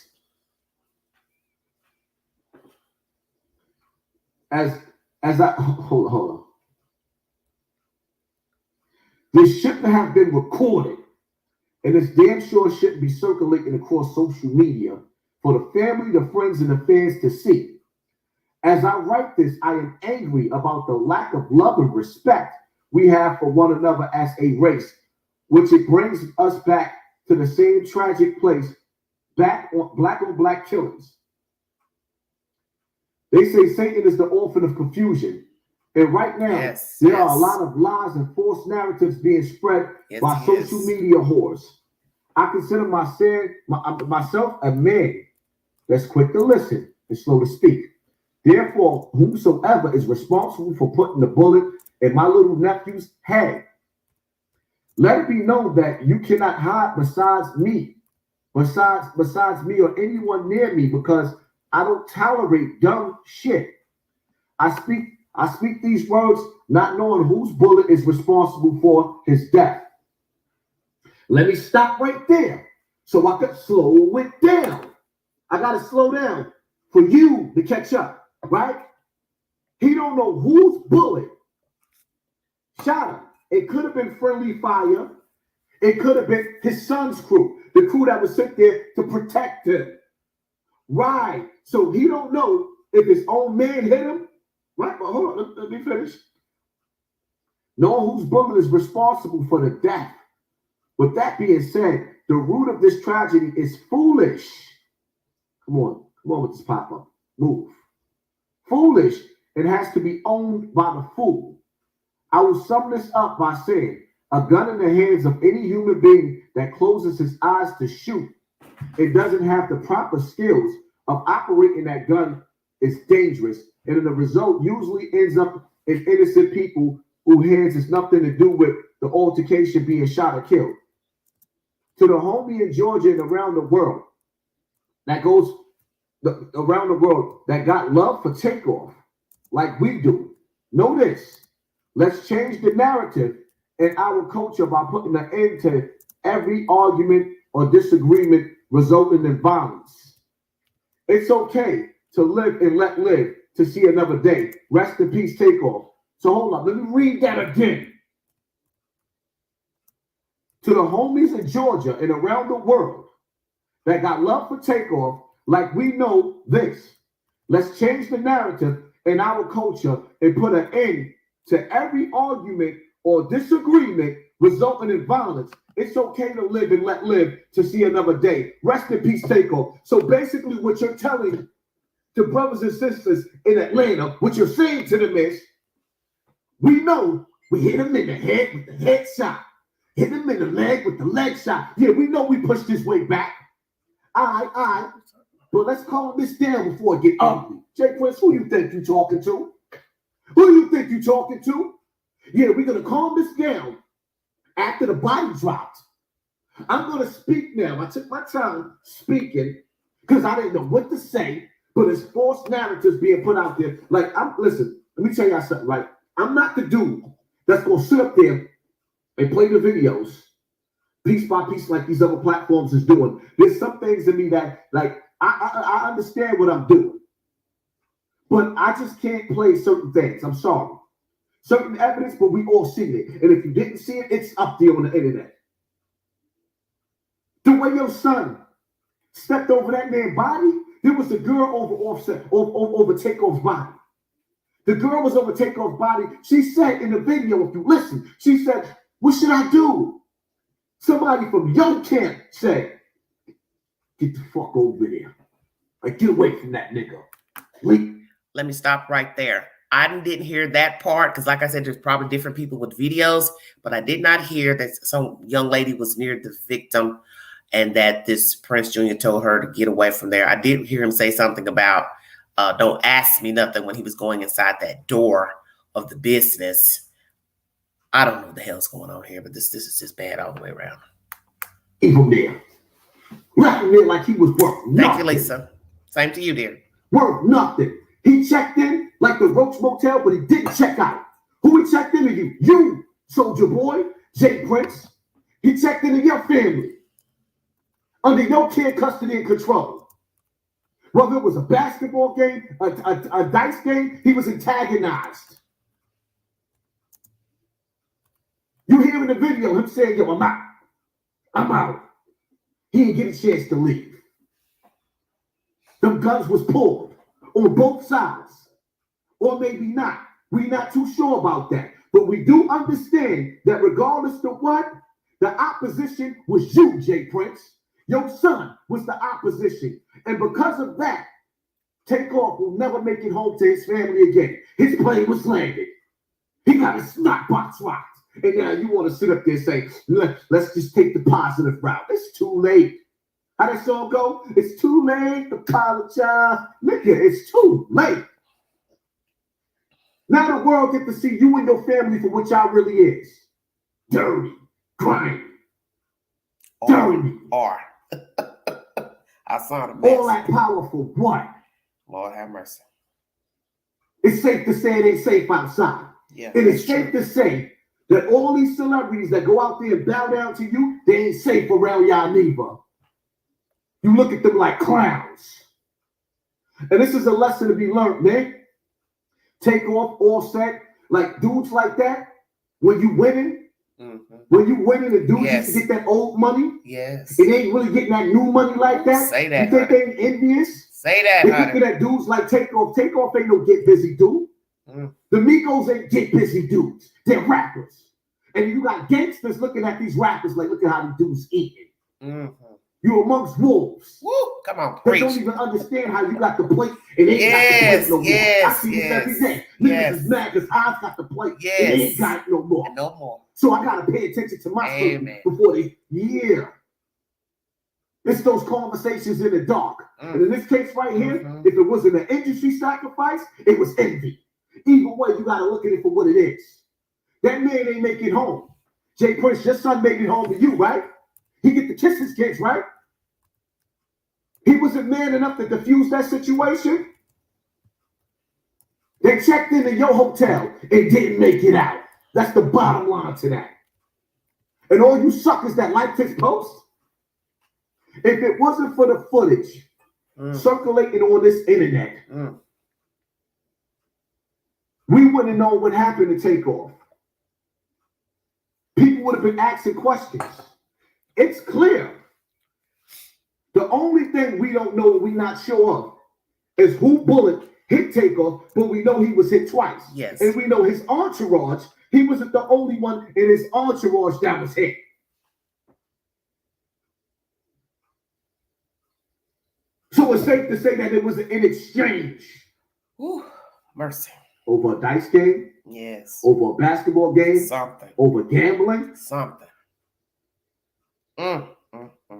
As I hold on. This shouldn't have been recorded, and it's damn sure shouldn't be circulating across social media for the family, the friends, and the fans to see. As I write this, I am angry about the lack of love and respect we have for one another as a race, which it brings us back to the same tragic place, back on black killings. They say Satan is the orphan of confusion. And right now, there are a lot of lies and false narratives being spread by social media whores. I consider myself a man that's quick to listen and slow to speak. Therefore, whosoever is responsible for putting the bullet in my little nephew's head, let it be known that you cannot hide besides me or anyone near me, because I don't tolerate dumb shit. I speak these words not knowing whose bullet is responsible for his death. Let me stop right there so I can slow it down. I got to slow down for you to catch up, right? He don't know whose bullet shot him. It could have been friendly fire. It could have been his son's crew, the crew that was sent there to protect him. Right. So he don't know if his own man hit him. Right, but hold on, let me finish. Knowing whose bullet is responsible for the death. With that being said, the root of this tragedy is foolish. Come on with this pop-up. Move. Foolish, it has to be owned by the fool. I will sum this up by saying, a gun in the hands of any human being that closes his eyes to shoot, it doesn't have the proper skills of operating that gun, is dangerous, and the result usually ends up in innocent people whose hands has nothing to do with the altercation being shot or killed. To the homie in Georgia and around the world that got love for Takeoff, like we do, know this. Let's change the narrative in our culture by putting an end to every argument or disagreement resulting in violence. It's okay to live and let live to see another day. Rest in peace, Takeoff. So hold on, let me read that again. To the homies in Georgia and around the world that got love for Takeoff, like we know this. Let's change the narrative in our culture and put an end to every argument or disagreement resulting in violence. It's okay to live and let live to see another day. Rest in peace, Takeoff. So basically what you're telling to brothers and sisters in Atlanta, what you're saying to them is, we know we hit him in the head with the head shot. Hit him in the leg with the leg shot. Yeah, we know we pushed his way back. All right. But let's calm this down before it get ugly. Jay Prince, who you think you talking to? Who do you think you talking to? Yeah, we're going to calm this down after the body dropped. I'm going to speak now. I took my time speaking because I didn't know what to say, but it's false narratives being put out there. Like, listen, let me tell y'all something, right? I'm not the dude that's going to sit up there and play the videos piece by piece like these other platforms is doing. There's some things in me that, like, I understand what I'm doing, but I just can't play certain things. I'm sorry. Certain evidence, but we all seen it. And if you didn't see it, it's up there on the internet. The way your son stepped over that man's body, there was a girl over Takeoff's body. The girl was over Takeoff's body. She said in the video, if you listen, she said, what should I do? Somebody from your camp said, get the fuck over there. Like, get away from that nigga. Let me stop right there. I didn't hear that part because, like I said, there's probably different people with videos, but I did not hear that some young lady was near the victim and that this Prince Jr. told her to get away from there. I did hear him say something about don't ask me nothing when he was going inside that door of the business. I don't know what the hell's going on here, but this is just bad all the way around. Even there. Right there like he was worth nothing. Thank you, Lisa. Same to you, dear. Worth nothing. He checked in like the Roach Motel, but he didn't check out. Who he checked into? You, Soldier Boy, Jay Prince. He checked into your family. Under your care, custody, and control. Whether it was a basketball game, a dice game, he was antagonized. You hear in the video him saying, yo, I'm out. I'm out. He didn't get a chance to leave. Them guns was pulled on both sides. Or maybe not. We're not too sure about that. But we do understand that regardless of what, the opposition was you, Jay Prince. Your son was the opposition. And because of that, Takeoff will never make it home to his family again. His plane was landed. He got his snot box rocked. And now you want to sit up there and say, let's just take the positive route. It's too late. How that song go? It's too late to apologize. Nigga, it's too late. Now the world get to see you and your family for what y'all really is. Dirty, grimy, dirty. I found a mess. All that power for what? Lord have mercy. It's safe to say it ain't safe outside. Yeah. And it's safe to say that all these celebrities that go out there and bow down to you, they ain't safe around y'all neither. You look at them like clowns. And this is a lesson to be learned, man. Takeoff, Offset, like dudes like that, when you winning, when you winning, the dudes used to get that old money. Yes. It ain't really getting that new money like that. Say that. You think they ain't envious? Say that. They looking at dudes like Takeoff. Takeoff ain't no get busy dude. The Migos ain't get busy dudes. They're rappers. And you got gangsters looking at these rappers like, look at how these dudes eating. You're amongst wolves. Woo, come on, they preach. don't even understand how you got the plate and they ain't got the plate no more. I see this every day. Niggas is mad because I've got the plate and they ain't got it no more. No more. So I gotta pay attention to my food before they, It's those conversations in the dark. And in this case right here, if it wasn't an industry sacrifice, it was envy. Either way, you gotta look at it for what it is. That man ain't make it home. Jay Prince, your son made it home to you, right? He get to kiss his kids, right? He wasn't man enough to diffuse that situation. They checked into your hotel and didn't make it out. That's the bottom line to that. And all you suckers that like this post, if it wasn't for the footage circulating on this internet, we wouldn't know what happened to Takeoff. People would have been asking questions. It's clear. The only thing we don't know, we not sure of, is who bullet hit Takeoff, but we know he was hit twice. Yes. And we know his entourage, he wasn't the only one in his entourage that was hit. So it's safe to say that it was an exchange. Whew, mercy. Over a dice game? Yes. Over a basketball game? Something. Over gambling? Something.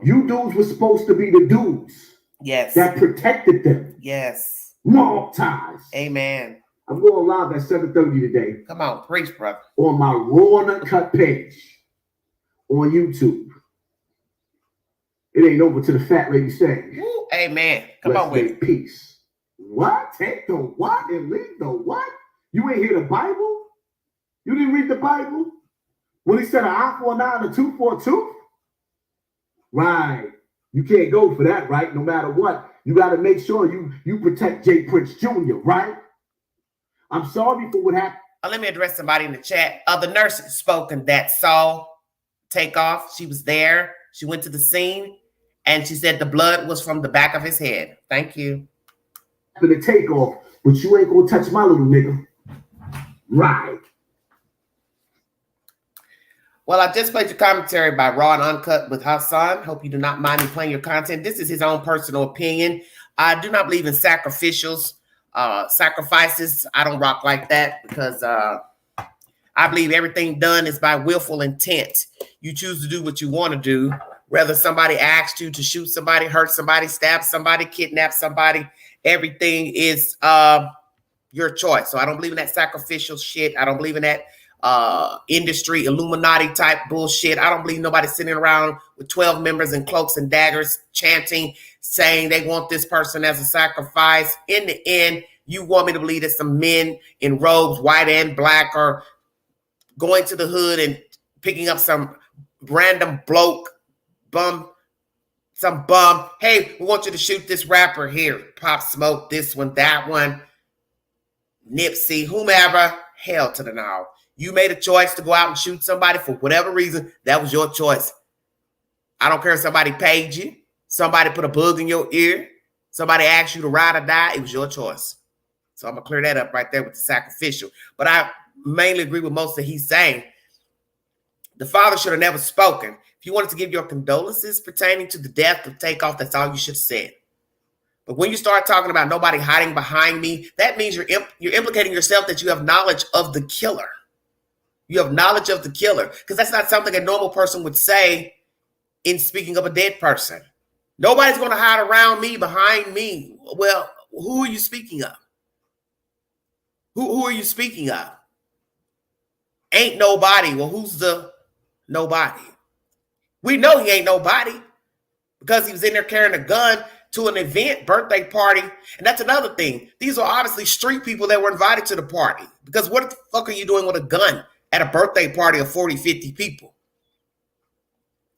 You dudes were supposed to be the dudes. Yes. That protected them. Yes. Mob ties. Amen. I'm going live at 7:30 today. Come on, preach, brother. On my Raw and Uncut page on YouTube. It ain't over to the fat lady saying. Woo, amen. Come on with it. Peace. What? Take the what and leave the what? You ain't hear the Bible? You didn't read the Bible? When he said an eye for an eye and a tooth for a tooth? Right. You can't go for that, right? No matter what. You got to make sure you protect Jay Prince Jr., right? I'm sorry for what happened. Let me address somebody in the chat. The nurse spoken that saw Takeoff. She was there. She went to the scene, and she said the blood was from the back of his head. Thank you. For the Takeoff, but you ain't gonna touch my little nigga. Right. Well, I just played your commentary by Raw and Uncut with Hassan. Hope you do not mind me playing your content. This is his own personal opinion. I do not believe in sacrifices. I don't rock like that because I believe everything done is by willful intent. You choose to do what you want to do. Whether somebody asked you to shoot somebody, hurt somebody, stab somebody, kidnap somebody, everything is your choice. So I don't believe in that sacrificial shit. I don't believe in that industry Illuminati type bullshit. I don't believe nobody sitting around with 12 members in cloaks and daggers chanting, saying they want this person as a sacrifice. In the end, you want me to believe that some men in robes, white and black, are going to the hood and picking up some random bloke, some bum. Hey, we want you to shoot this rapper here. Pop Smoke, this one, that one, Nipsey, whomever. Hell to the no. You made a choice to go out and shoot somebody for whatever reason. That was your choice. I don't care if somebody paid you. Somebody put a bug in your ear. Somebody asked you to ride or die. It was your choice. So I'm going to clear that up right there with the sacrificial. But I mainly agree with most of he's saying. The father should have never spoken. If you wanted to give your condolences pertaining to the death of Takeoff, that's all you should have said. But when you start talking about nobody hiding behind me, that means you're implicating yourself that you have knowledge of the killer. You have knowledge of the killer, because that's not something a normal person would say in speaking of a dead person. Nobody's going to hide around me, behind me. Well, who are you speaking of? Who are you speaking of? Ain't nobody. Well, who's the nobody? We know he ain't nobody because he was in there carrying a gun. to an event, birthday party. And that's another thing. These are obviously street people that were invited to the party. Because what the fuck are you doing with a gun at a birthday party of 40, 50 people?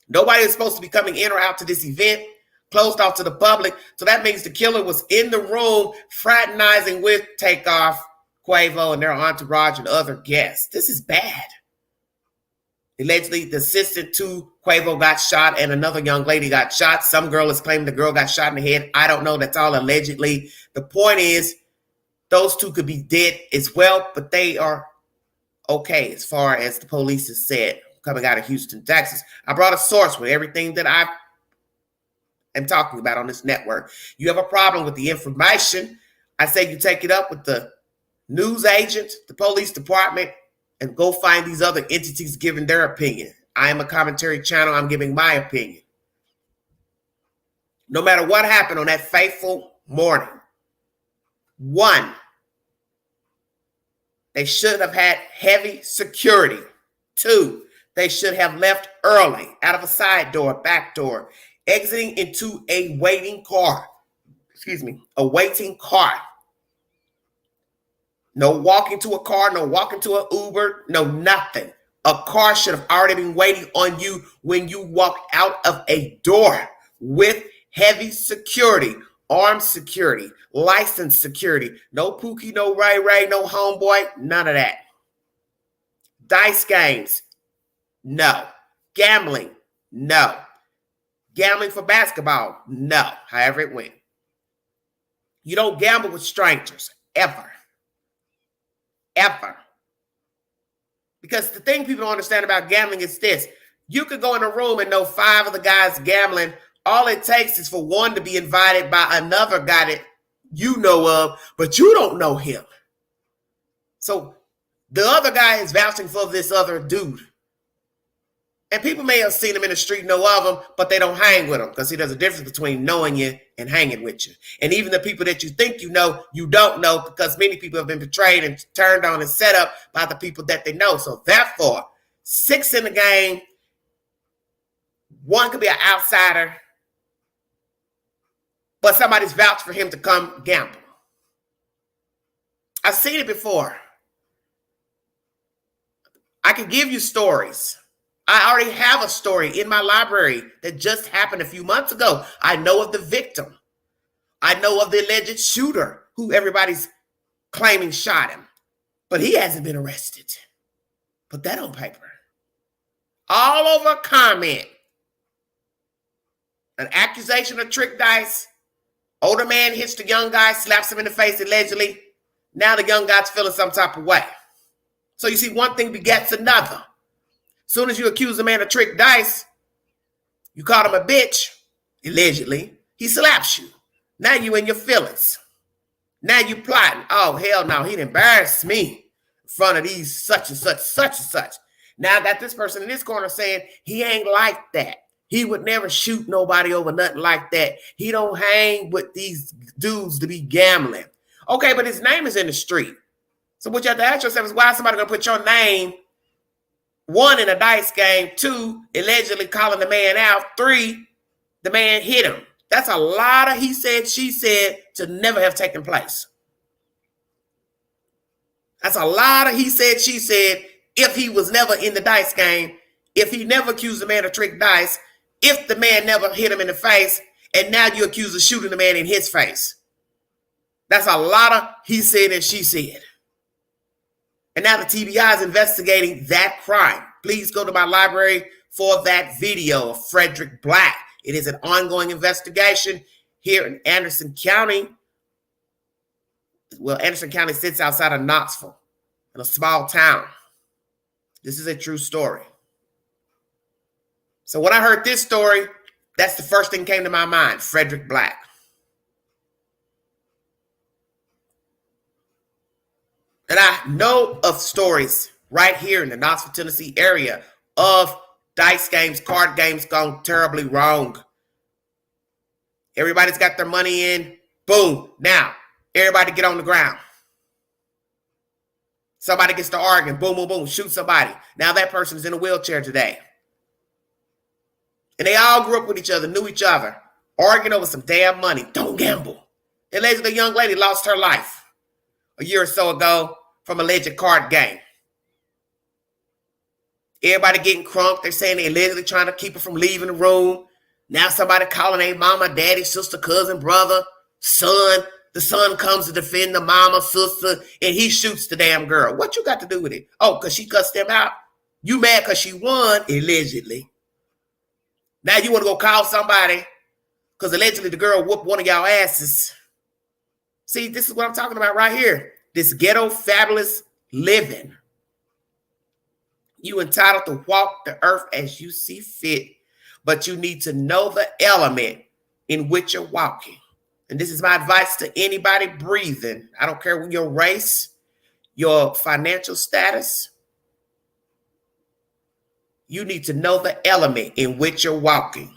Nobody is supposed to be coming in or out to this event, closed off to the public. So that means the killer was in the room fraternizing with Takeoff, Quavo, and their entourage and other guests. This is bad. Allegedly, the assistant to Quavo got shot and another young lady got shot. Some girl is claiming the girl got shot in the head. I don't know. That's all allegedly. The point is, those two could be dead as well, but they are okay as far as the police has said, coming out of Houston, Texas. I brought a source with everything that I am talking about on this network. You have a problem with the information, I say you take it up with the news agent, the police department, and go find these other entities giving their opinion. I am a commentary channel. I'm giving my opinion. No matter what happened on that fateful morning, one, they should have had heavy security. Two, they should have left early out of a side door, back door, exiting into a waiting car. A waiting car. No walking to a car, no walking to an Uber, no nothing. A car should have already been waiting on you when you walked out of a door with heavy security, armed security, licensed security. No Pookie, no Ray, no homeboy, none of that. Dice games, no. Gambling, no. Gambling for basketball, no. However it went. You don't gamble with strangers, ever. Ever. Because the thing people don't understand about gambling is this. You could go in a room and know 5 of the guys gambling. All it takes is for one to be invited by another guy that you know of, but you don't know him. So the other guy is vouching for this other dude. And people may have seen him in the street, know of him, but they don't hang with him because there's a difference between knowing you and hanging with you. And even the people that you think you know, you don't know because many people have been betrayed and turned on and set up by the people that they know. So therefore, 6 in the game, 1 could be an outsider, but somebody's vouched for him to come gamble. I've seen it before. I can give you stories. I already have a story in my library that just happened a few months ago. I know of the victim. I know of the alleged shooter who everybody's claiming shot him. But he hasn't been arrested. Put that on paper. All over a comment. An accusation of trick dice. Older man hits the young guy, slaps him in the face allegedly. Now the young guy's feeling some type of way. So you see, one thing begets another. Soon as you accuse a man of trick dice, you call him a bitch, allegedly, he slaps you. Now you in your feelings. Now you plotting. Oh, hell no, he'd embarrass me in front of these such and such, such and such. Now I got this person in this corner saying he ain't like that. He would never shoot nobody over nothing like that. He don't hang with these dudes to be gambling. Okay, but his name is in the street. So what you have to ask yourself is why is somebody going to put your name, 1, in a dice game, 2, allegedly calling the man out, 3, the man hit him. That's a lot of he said, she said to never have taken place. That's a lot of he said, she said if he was never in the dice game, if he never accused the man of trick dice, if the man never hit him in the face, and now you accuse of shooting the man in his face. That's a lot of he said and she said. And now the TBI is investigating that crime. Please go to my library for that video of Frederick Black. It is an ongoing investigation here in Anderson County. Well, Anderson County sits outside of Knoxville in a small town. This is a true story. So when I heard this story, that's the first thing that came to my mind, Frederick Black. And I know of stories right here in the Knoxville, Tennessee area of dice games, card games gone terribly wrong. Everybody's got their money in. Boom. Now, everybody get on the ground. Somebody gets to arguing. Boom, boom, boom. Shoot somebody. Now that person is in a wheelchair today. And they all grew up with each other, knew each other. arguing over some damn money. Don't gamble. Allegedly, a young lady lost her life a year or so ago from alleged card game. Everybody getting crunk. They're saying they allegedly trying to keep her from leaving the room. Now somebody calling a mama, daddy, sister, cousin, brother, son. The son comes to defend the mama, sister, and he shoots the damn girl. What you got to do with it? Oh, because she cussed them out? You mad because she won, allegedly. Now you want to go call somebody because allegedly the girl whooped one of y'all asses. See, this is what I'm talking about right here. This ghetto fabulous living. You entitled to walk the earth as you see fit, but you need to know the element in which you're walking. And this is my advice to anybody breathing. I don't care your race, your financial status. You need to know the element in which you're walking.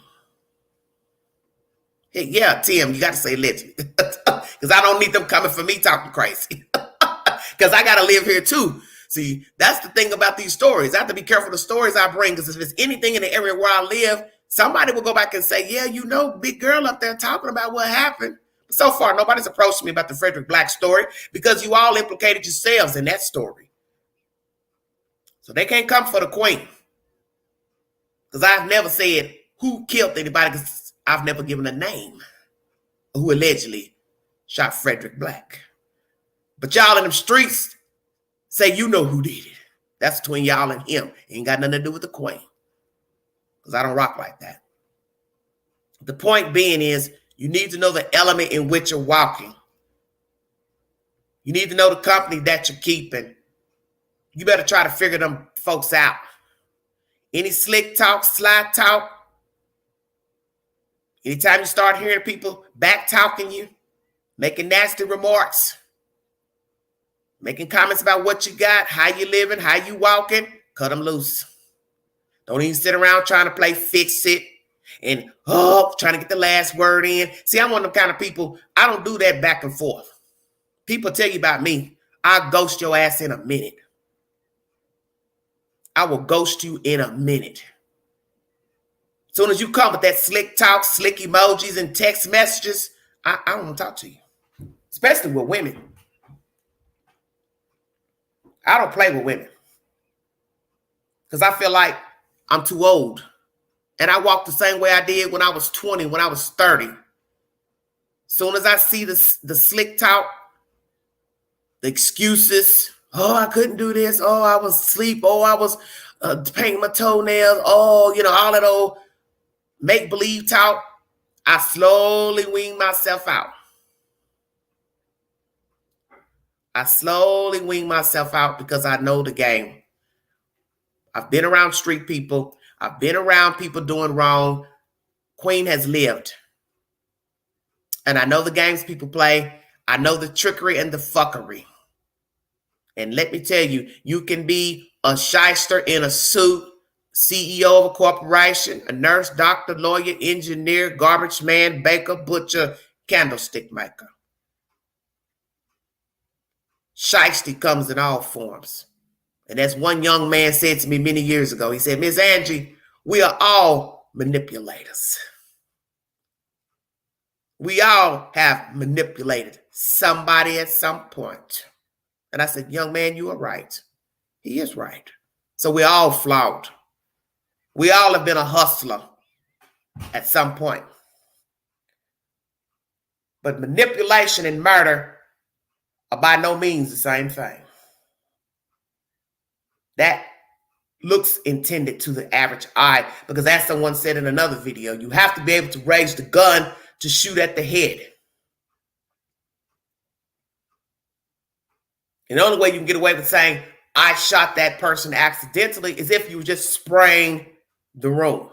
Hey, yeah, Tim, you got to say legend. Because I don't need them coming for me talking crazy. Because I got to live here too. See, that's the thing about these stories. I have to be careful the stories I bring, because if it's anything in the area where I live, somebody will go back and say, yeah, you know, big girl up there talking about what happened. But so far, nobody's approached me about the Frederick Black story because you all implicated yourselves in that story. So they can't come for the queen. Because I've never said who killed anybody, because I've never given a name of who allegedly shot Frederick Black. But y'all in them streets say you know who did it. That's between y'all and him. It ain't got nothing to do with the queen. Because I don't rock like that. The point being is, you need to know the element in which you're walking. You need to know the company that you're keeping. You better try to figure them folks out. Any slick talk, sly talk, anytime you start hearing people back talking you, making nasty remarks, making comments about what you got, how you living, how you walking, cut them loose. Don't even sit around trying to play fix it and trying to get the last word in. See, I'm one of them kind of people, I don't do that back and forth. People tell you about me, I'll ghost your ass in a minute. I will ghost you in a minute. As soon as you come with that slick talk, slick emojis and text messages, I don't want to talk to you. Especially with women. I don't play with women. Because I feel like I'm too old. And I walk the same way I did when I was 20, when I was 30. As soon as I see the slick talk, the excuses, oh, I couldn't do this, oh, I was asleep, oh, I was painting my toenails, oh, you know, all that old make-believe talk, I slowly wean myself out. I slowly wean myself out because I know the game. I've been around street people. I've been around people doing wrong. Queen has lived. And I know the games people play. I know the trickery and the fuckery. And let me tell you, you can be a shyster in a suit, CEO of a corporation, a nurse, doctor, lawyer, engineer, garbage man, baker, butcher, candlestick maker. Shiesty comes in all forms. And as one young man said to me many years ago, he said, Miss Angie, we are all manipulators. We all have manipulated somebody at some point. And I said, young man, you are right. He is right. So we're all flawed. We all have been a hustler at some point. But manipulation and murder are by no means the same thing. That looks intended to the average eye, because as someone said in another video, you have to be able to raise the gun to shoot at the head. And the only way you can get away with saying, I shot that person accidentally, is if you were just spraying the room.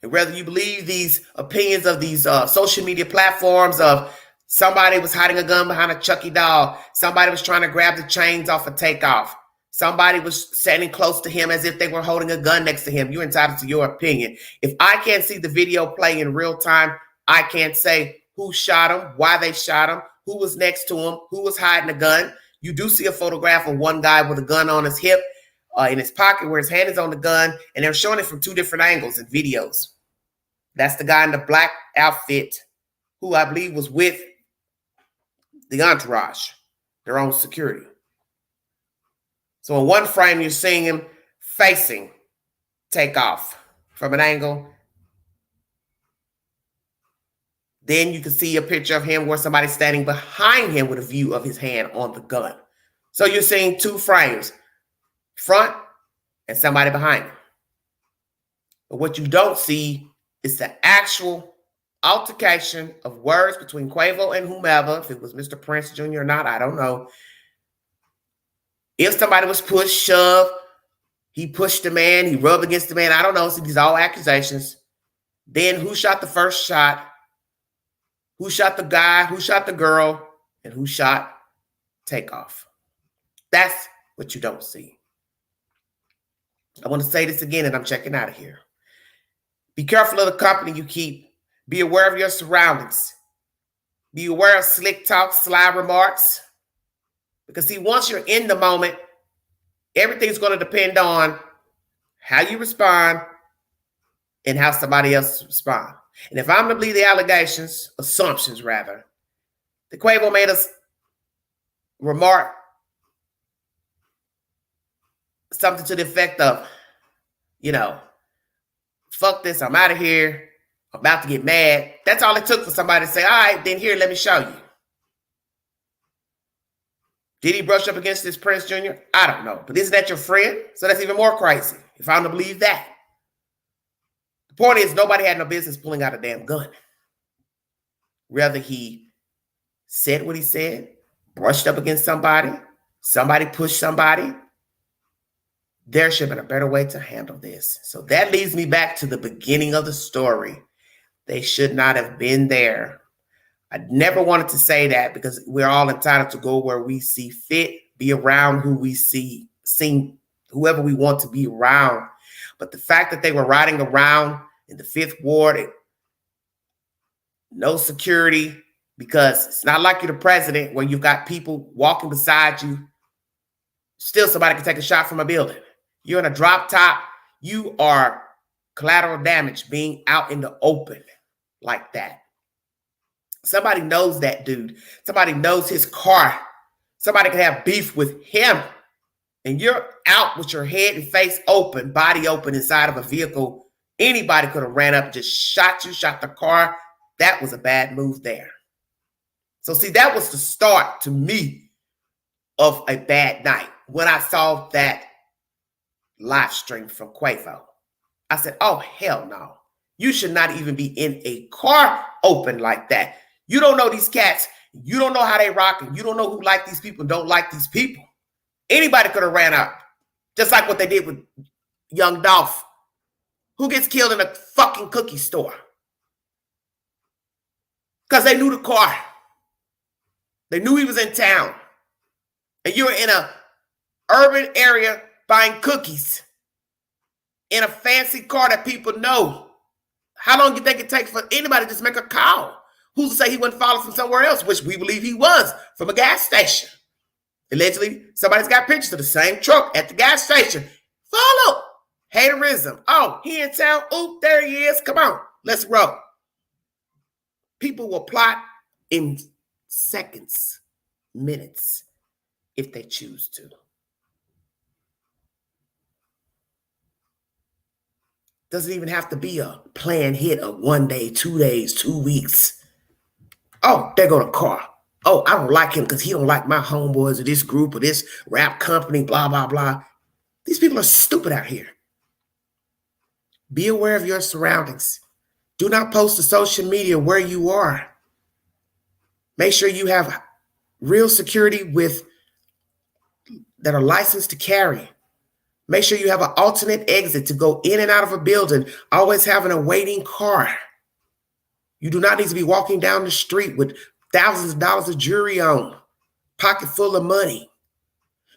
And whether you believe these opinions of these social media platforms of somebody was hiding a gun behind a Chucky doll, somebody was trying to grab the chains off a Takeoff, somebody was standing close to him as if they were holding a gun next to him, you're entitled to your opinion. If I can't see the video play in real time, I can't say who shot him, why they shot him, who was next to him, who was hiding a gun. You do see a photograph of one guy with a gun on his hip. in his pocket where his hand is on the gun, and they're showing it from 2 different angles and videos. That's the guy in the black outfit who I believe was with the entourage, their own security. So in one frame, you're seeing him facing Takeoff from an angle. Then you can see a picture of him where somebody's standing behind him with a view of his hand on the gun. So you're seeing 2 frames, front and somebody behind him. But what you don't see is the actual altercation of words between Quavo and whomever, if it was Mr. Prince Jr. or not, I don't know. If somebody was pushed, shoved, he pushed the man, he rubbed against the man, I don't know. So these are all accusations. Then who shot the first shot? Who shot the guy? Who shot the girl? And who shot Takeoff? That's what you don't see. I want to say this again, and I'm checking out of here. Be careful of the company you keep. Be aware of your surroundings. Be aware of slick talk, sly remarks. Because see, once you're in the moment, everything's going to depend on how you respond and how somebody else responds. And if I'm to believe the assumptions rather, the Quavo made us remark something to the effect of, fuck this, I'm out of here, I'm about to get mad. That's all it took for somebody to say, all right, then here, let me show you. Did he brush up against this Prince Jr.? I don't know. But isn't that your friend? So that's even more crazy, if I'm to believe that. The point is, nobody had no business pulling out a damn gun. Whether he said what he said, brushed up against somebody, somebody pushed somebody, there should have been a better way to handle this. So that leads me back to the beginning of the story. They should not have been there. I never wanted to say that because we're all entitled to go where we see fit, be around who we see whoever we want to be around. But the fact that they were riding around in the 5th Ward, no security, because it's not like you're the president where you've got people walking beside you. Still, somebody can take a shot from a building. You're in a drop top. You are collateral damage being out in the open like that. Somebody knows that dude. Somebody knows his car. Somebody could have beef with him. And you're out with your head and face open, body open inside of a vehicle. Anybody could have ran up and just shot you, shot the car. That was a bad move there. So see, that was the start to me of a bad night. When I saw that live stream from Quavo, I said, oh, hell no. You should not even be in a car open like that. You don't know these cats. You don't know how they rock, and you don't know who like these people and don't like these people. Anybody could have ran out, just like what they did with young Dolph, who gets killed in a fucking cookie store because they knew the car. They knew he was in town. And you're in a urban area buying cookies in a fancy car that people know. How long do you think it takes for anybody to just make a call? Who's to say he wasn't followed from somewhere else, which we believe he was, from a gas station? Allegedly, somebody's got pictures of the same truck at the gas station. Follow. Haterism. Oh, he in town. Oop, there he is. Come on, let's roll. People will plot in seconds, minutes, if they choose to. Doesn't even have to be a planned hit of 1 day, 2 days, 2 weeks. Oh, there go the car. Oh, I don't like him because he don't like my homeboys or this group or this rap company, blah, blah, blah. These people are stupid out here. Be aware of your surroundings. Do not post to social media where you are. Make sure you have real security that are licensed to carry. Make sure you have an alternate exit to go in and out of a building. Always having a waiting car. You do not need to be walking down the street with thousands of dollars of jewelry on, pocket full of money.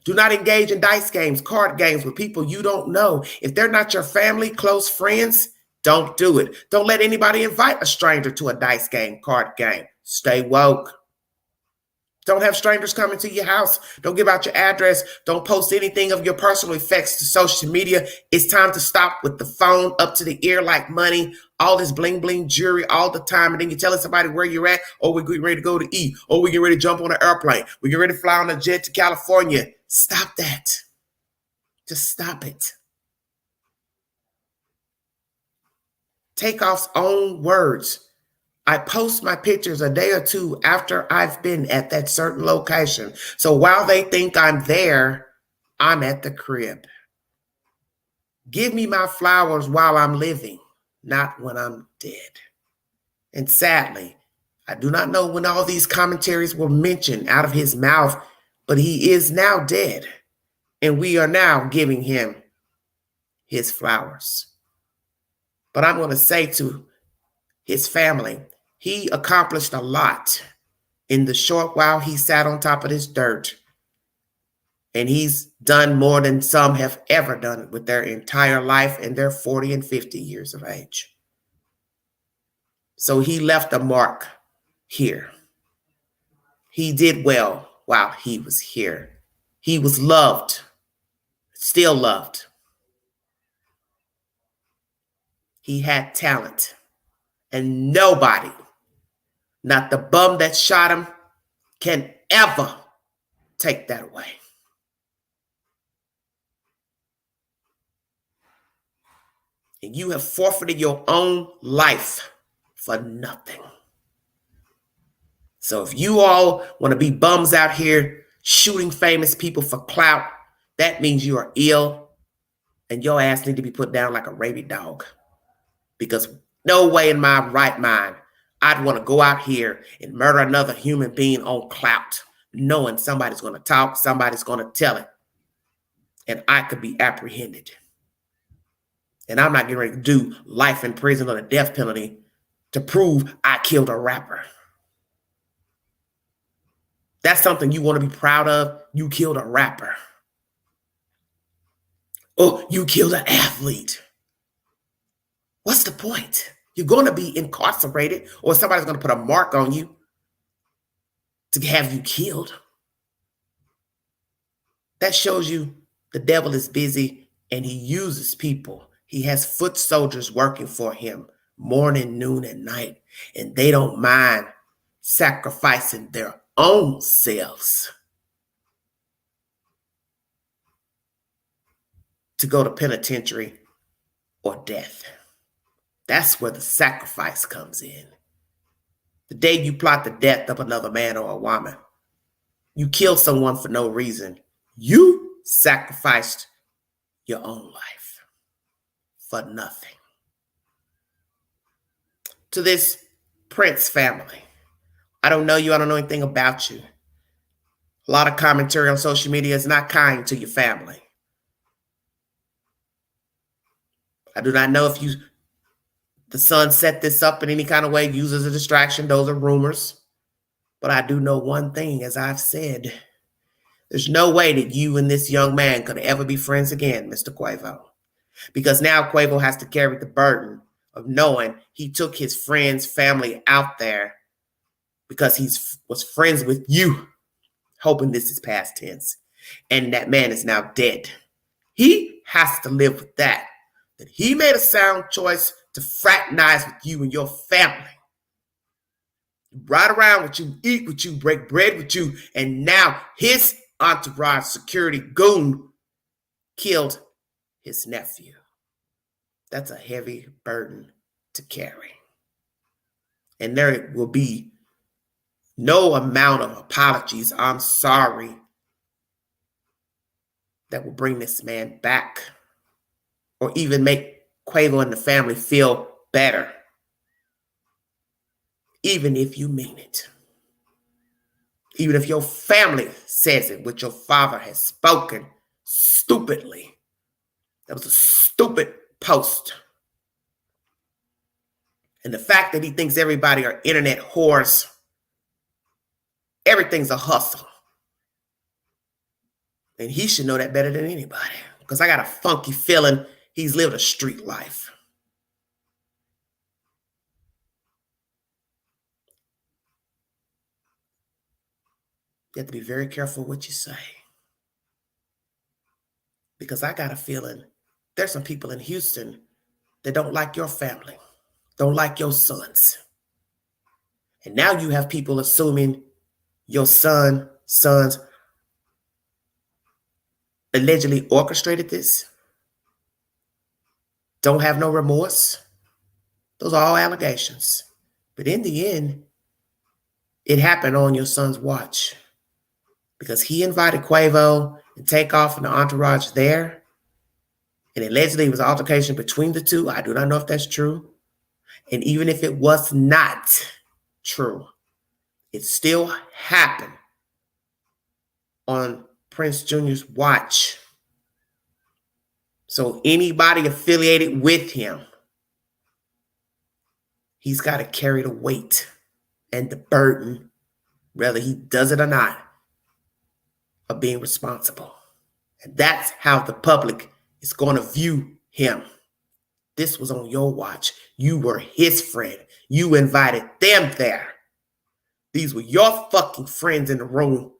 Do not engage in dice games, card games with people you don't know. If they're not your family, close friends, don't do it. Don't let anybody invite a stranger to a dice game, card game. Stay woke. Don't have strangers coming to your house. Don't give out your address. Don't post anything of your personal effects to social media. It's time to stop with the phone up to the ear like money, all this bling bling jewelry all the time. And then you're telling somebody where you're at. Oh, we're getting ready to go to eat. Oh, we're getting ready to jump on an airplane. We're getting ready to fly on a jet to California. Stop that. Just stop it. Takeoff's own words. I post my pictures a day or two after I've been at that certain location. So while they think I'm there, I'm at the crib. Give me my flowers while I'm living, not when I'm dead. And sadly, I do not know when all these commentaries were mentioned out of his mouth, but he is now dead. And we are now giving him his flowers. But I'm going to say to his family, he accomplished a lot in the short while he sat on top of this dirt. And he's done more than some have ever done with their entire life and their 40 and 50 years of age. So he left a mark here. He did well while he was here. He was loved, still loved. He had talent. And nobody, not the bum that shot him, can ever take that away. And you have forfeited your own life for nothing. So if you all want to be bums out here shooting famous people for clout, that means you are ill and your ass need to be put down like a rabid dog. Because no way in my right mind I'd want to go out here and murder another human being on clout, knowing somebody's going to talk, somebody's going to tell it, and I could be apprehended. And I'm not getting ready to do life in prison or the death penalty to prove I killed a rapper. That's something you want to be proud of. You killed a rapper. Oh, you killed an athlete. What's the point? You're going to be incarcerated or somebody's going to put a mark on you to have you killed. That shows you the devil is busy and he uses people. He has foot soldiers working for him morning, noon, and night, and they don't mind sacrificing their own selves to go to penitentiary or death. That's where the sacrifice comes in. The day you plot the death of another man or a woman, you kill someone for no reason. You sacrificed your own life for nothing. To this Prince family, I don't know you. I don't know anything about you. A lot of commentary on social media is not kind to your family. I do not know if the son set this up in any kind of way, used as a distraction. Those are rumors. But I do know one thing, as I've said, there's no way that you and this young man could ever be friends again, Mr. Quavo. Because now Quavo has to carry the burden of knowing he took his friend's family out there because he was friends with you, hoping this is past tense. And that man is now dead. He has to live with that he made a sound choice to fraternize with you and your family. Ride around with you, eat with you, break bread with you, and now his entourage security goon killed his nephew. That's a heavy burden to carry. And there will be no amount of apologies, I'm sorry, that will bring this man back or even make Quavo and the family feel better, even if you mean it. Even if your family says it, what your father has spoken stupidly. That was a stupid post. And the fact that he thinks everybody are internet whores, everything's a hustle. And he should know that better than anybody. Because I got a funky feeling he's lived a street life. You have to be very careful what you say. Because I got a feeling there's some people in Houston that don't like your family, don't like your sons. And now you have people assuming your sons allegedly orchestrated this, don't have no remorse. Those are all allegations. But in the end, it happened on your son's watch because he invited Quavo and Takeoff and the entourage there. And allegedly it was an altercation between the two. I do not know if that's true. And even if it was not true, it still happened on Prince Jr.'s watch. So anybody affiliated with him, he's got to carry the weight and the burden, whether he does it or not, of being responsible. And that's how the public is going to view him. This was on your watch. You were his friend. You invited them there. These were your fucking friends in the room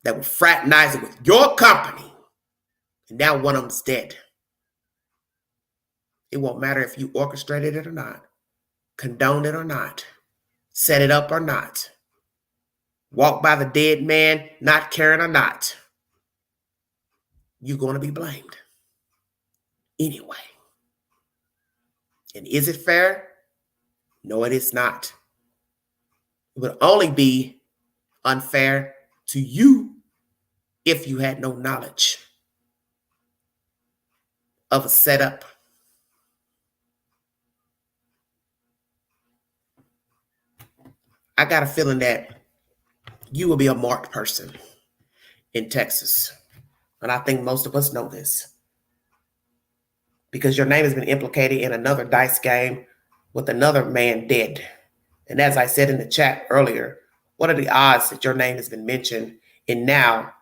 that were fraternizing with your company. And now one of them's dead. It won't matter if you orchestrated it or not, condoned it or not, set it up or not, walk by the dead man, not caring or not. You're going to be blamed anyway. And is it fair? No, it is not. It would only be unfair to you if you had no knowledge of a setup. I got a feeling that you will be a marked person in Texas. And I think most of us know this. Because your name has been implicated in another dice game with another man dead. And as I said in the chat earlier, what are the odds that your name has been mentioned in now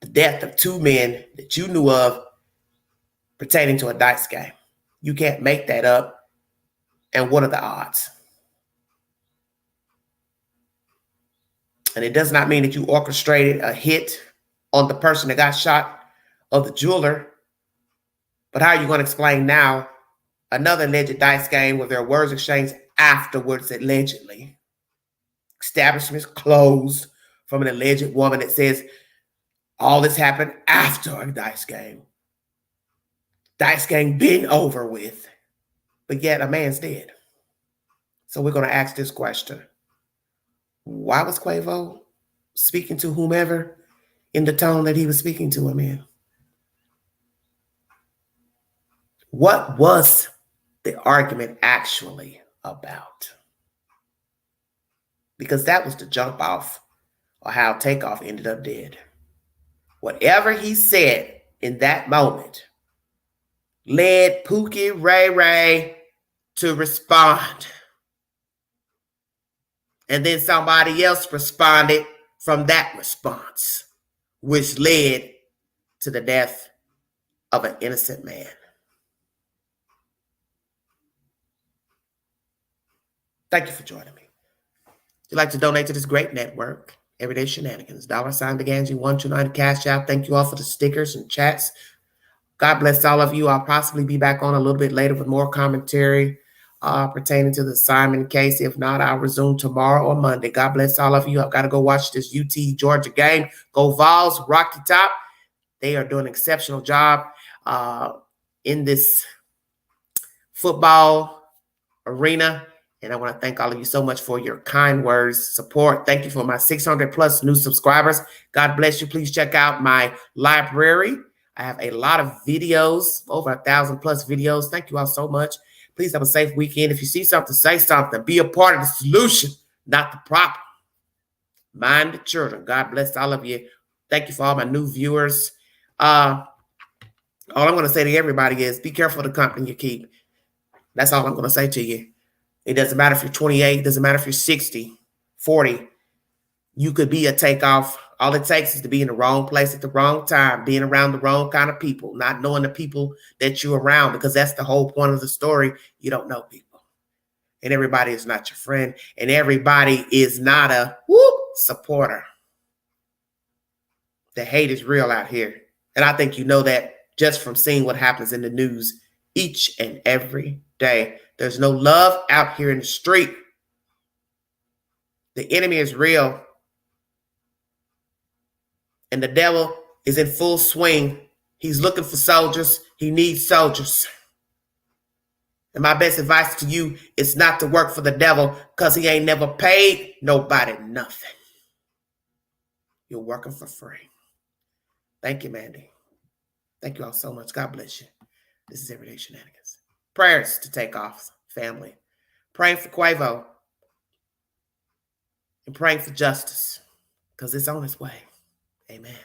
the death of two men that you knew of pertaining to a dice game? You can't make that up. And what are the odds? And it does not mean that you orchestrated a hit on the person that got shot or the jeweler. But how are you going to explain now another alleged dice game where there are words exchanged afterwards, allegedly? Establishments closed from an alleged woman that says all this happened after a dice game. Dice game been over with, but yet a man's dead. So we're going to ask this question. Why was Quavo speaking to whomever in the tone that he was speaking to him in? What was the argument actually about? Because that was the jump off or how Takeoff ended up dead. Whatever he said in that moment led Pookie Ray Ray to respond. And then somebody else responded from that response, which led to the death of an innocent man. Thank you for joining me. If you'd like to donate to this great network, Everyday Shenanigans, $BeganG129 Cash App. Thank you all for the stickers and chats. God bless all of you. I'll possibly be back on a little bit later with more commentary pertaining to the Simon case. If not, I'll resume tomorrow or Monday. God bless all of you. I've got to go watch this UT Georgia game. Go Vols, Rocky Top. They are doing an exceptional job in this football arena. And I want to thank all of you so much for your kind words, support. Thank you for my 600 plus new subscribers. God bless you. Please check out my library. I have a lot of videos, over 1,000 plus videos. Thank you all so much. Please have a safe weekend. If you see something, say something. Be a part of the solution, not the problem. Mind the children. God bless all of you. Thank you for all my new viewers. All I'm going to say to everybody is be careful of the company you keep. That's all I'm going to say to you. It doesn't matter if you're 28. It doesn't matter if you're 60, 40. You could be a Takeoff. All it takes is to be in the wrong place at the wrong time, being around the wrong kind of people, not knowing the people that you're around, because that's the whole point of the story. You don't know people. And everybody is not your friend. And everybody is not a supporter. The hate is real out here. And I think you know that just from seeing what happens in the news each and every day. There's no love out here in the street. The enemy is real. And the devil is in full swing. He's looking for soldiers. He needs soldiers. And my best advice to you is not to work for the devil, because he ain't never paid nobody nothing. You're working for free. Thank you, Mandy. Thank you all so much. God bless you. This is Everyday Shenanigans. Prayers to Takeoff family. Praying for Quavo. And praying for justice, because it's on its way. Amen.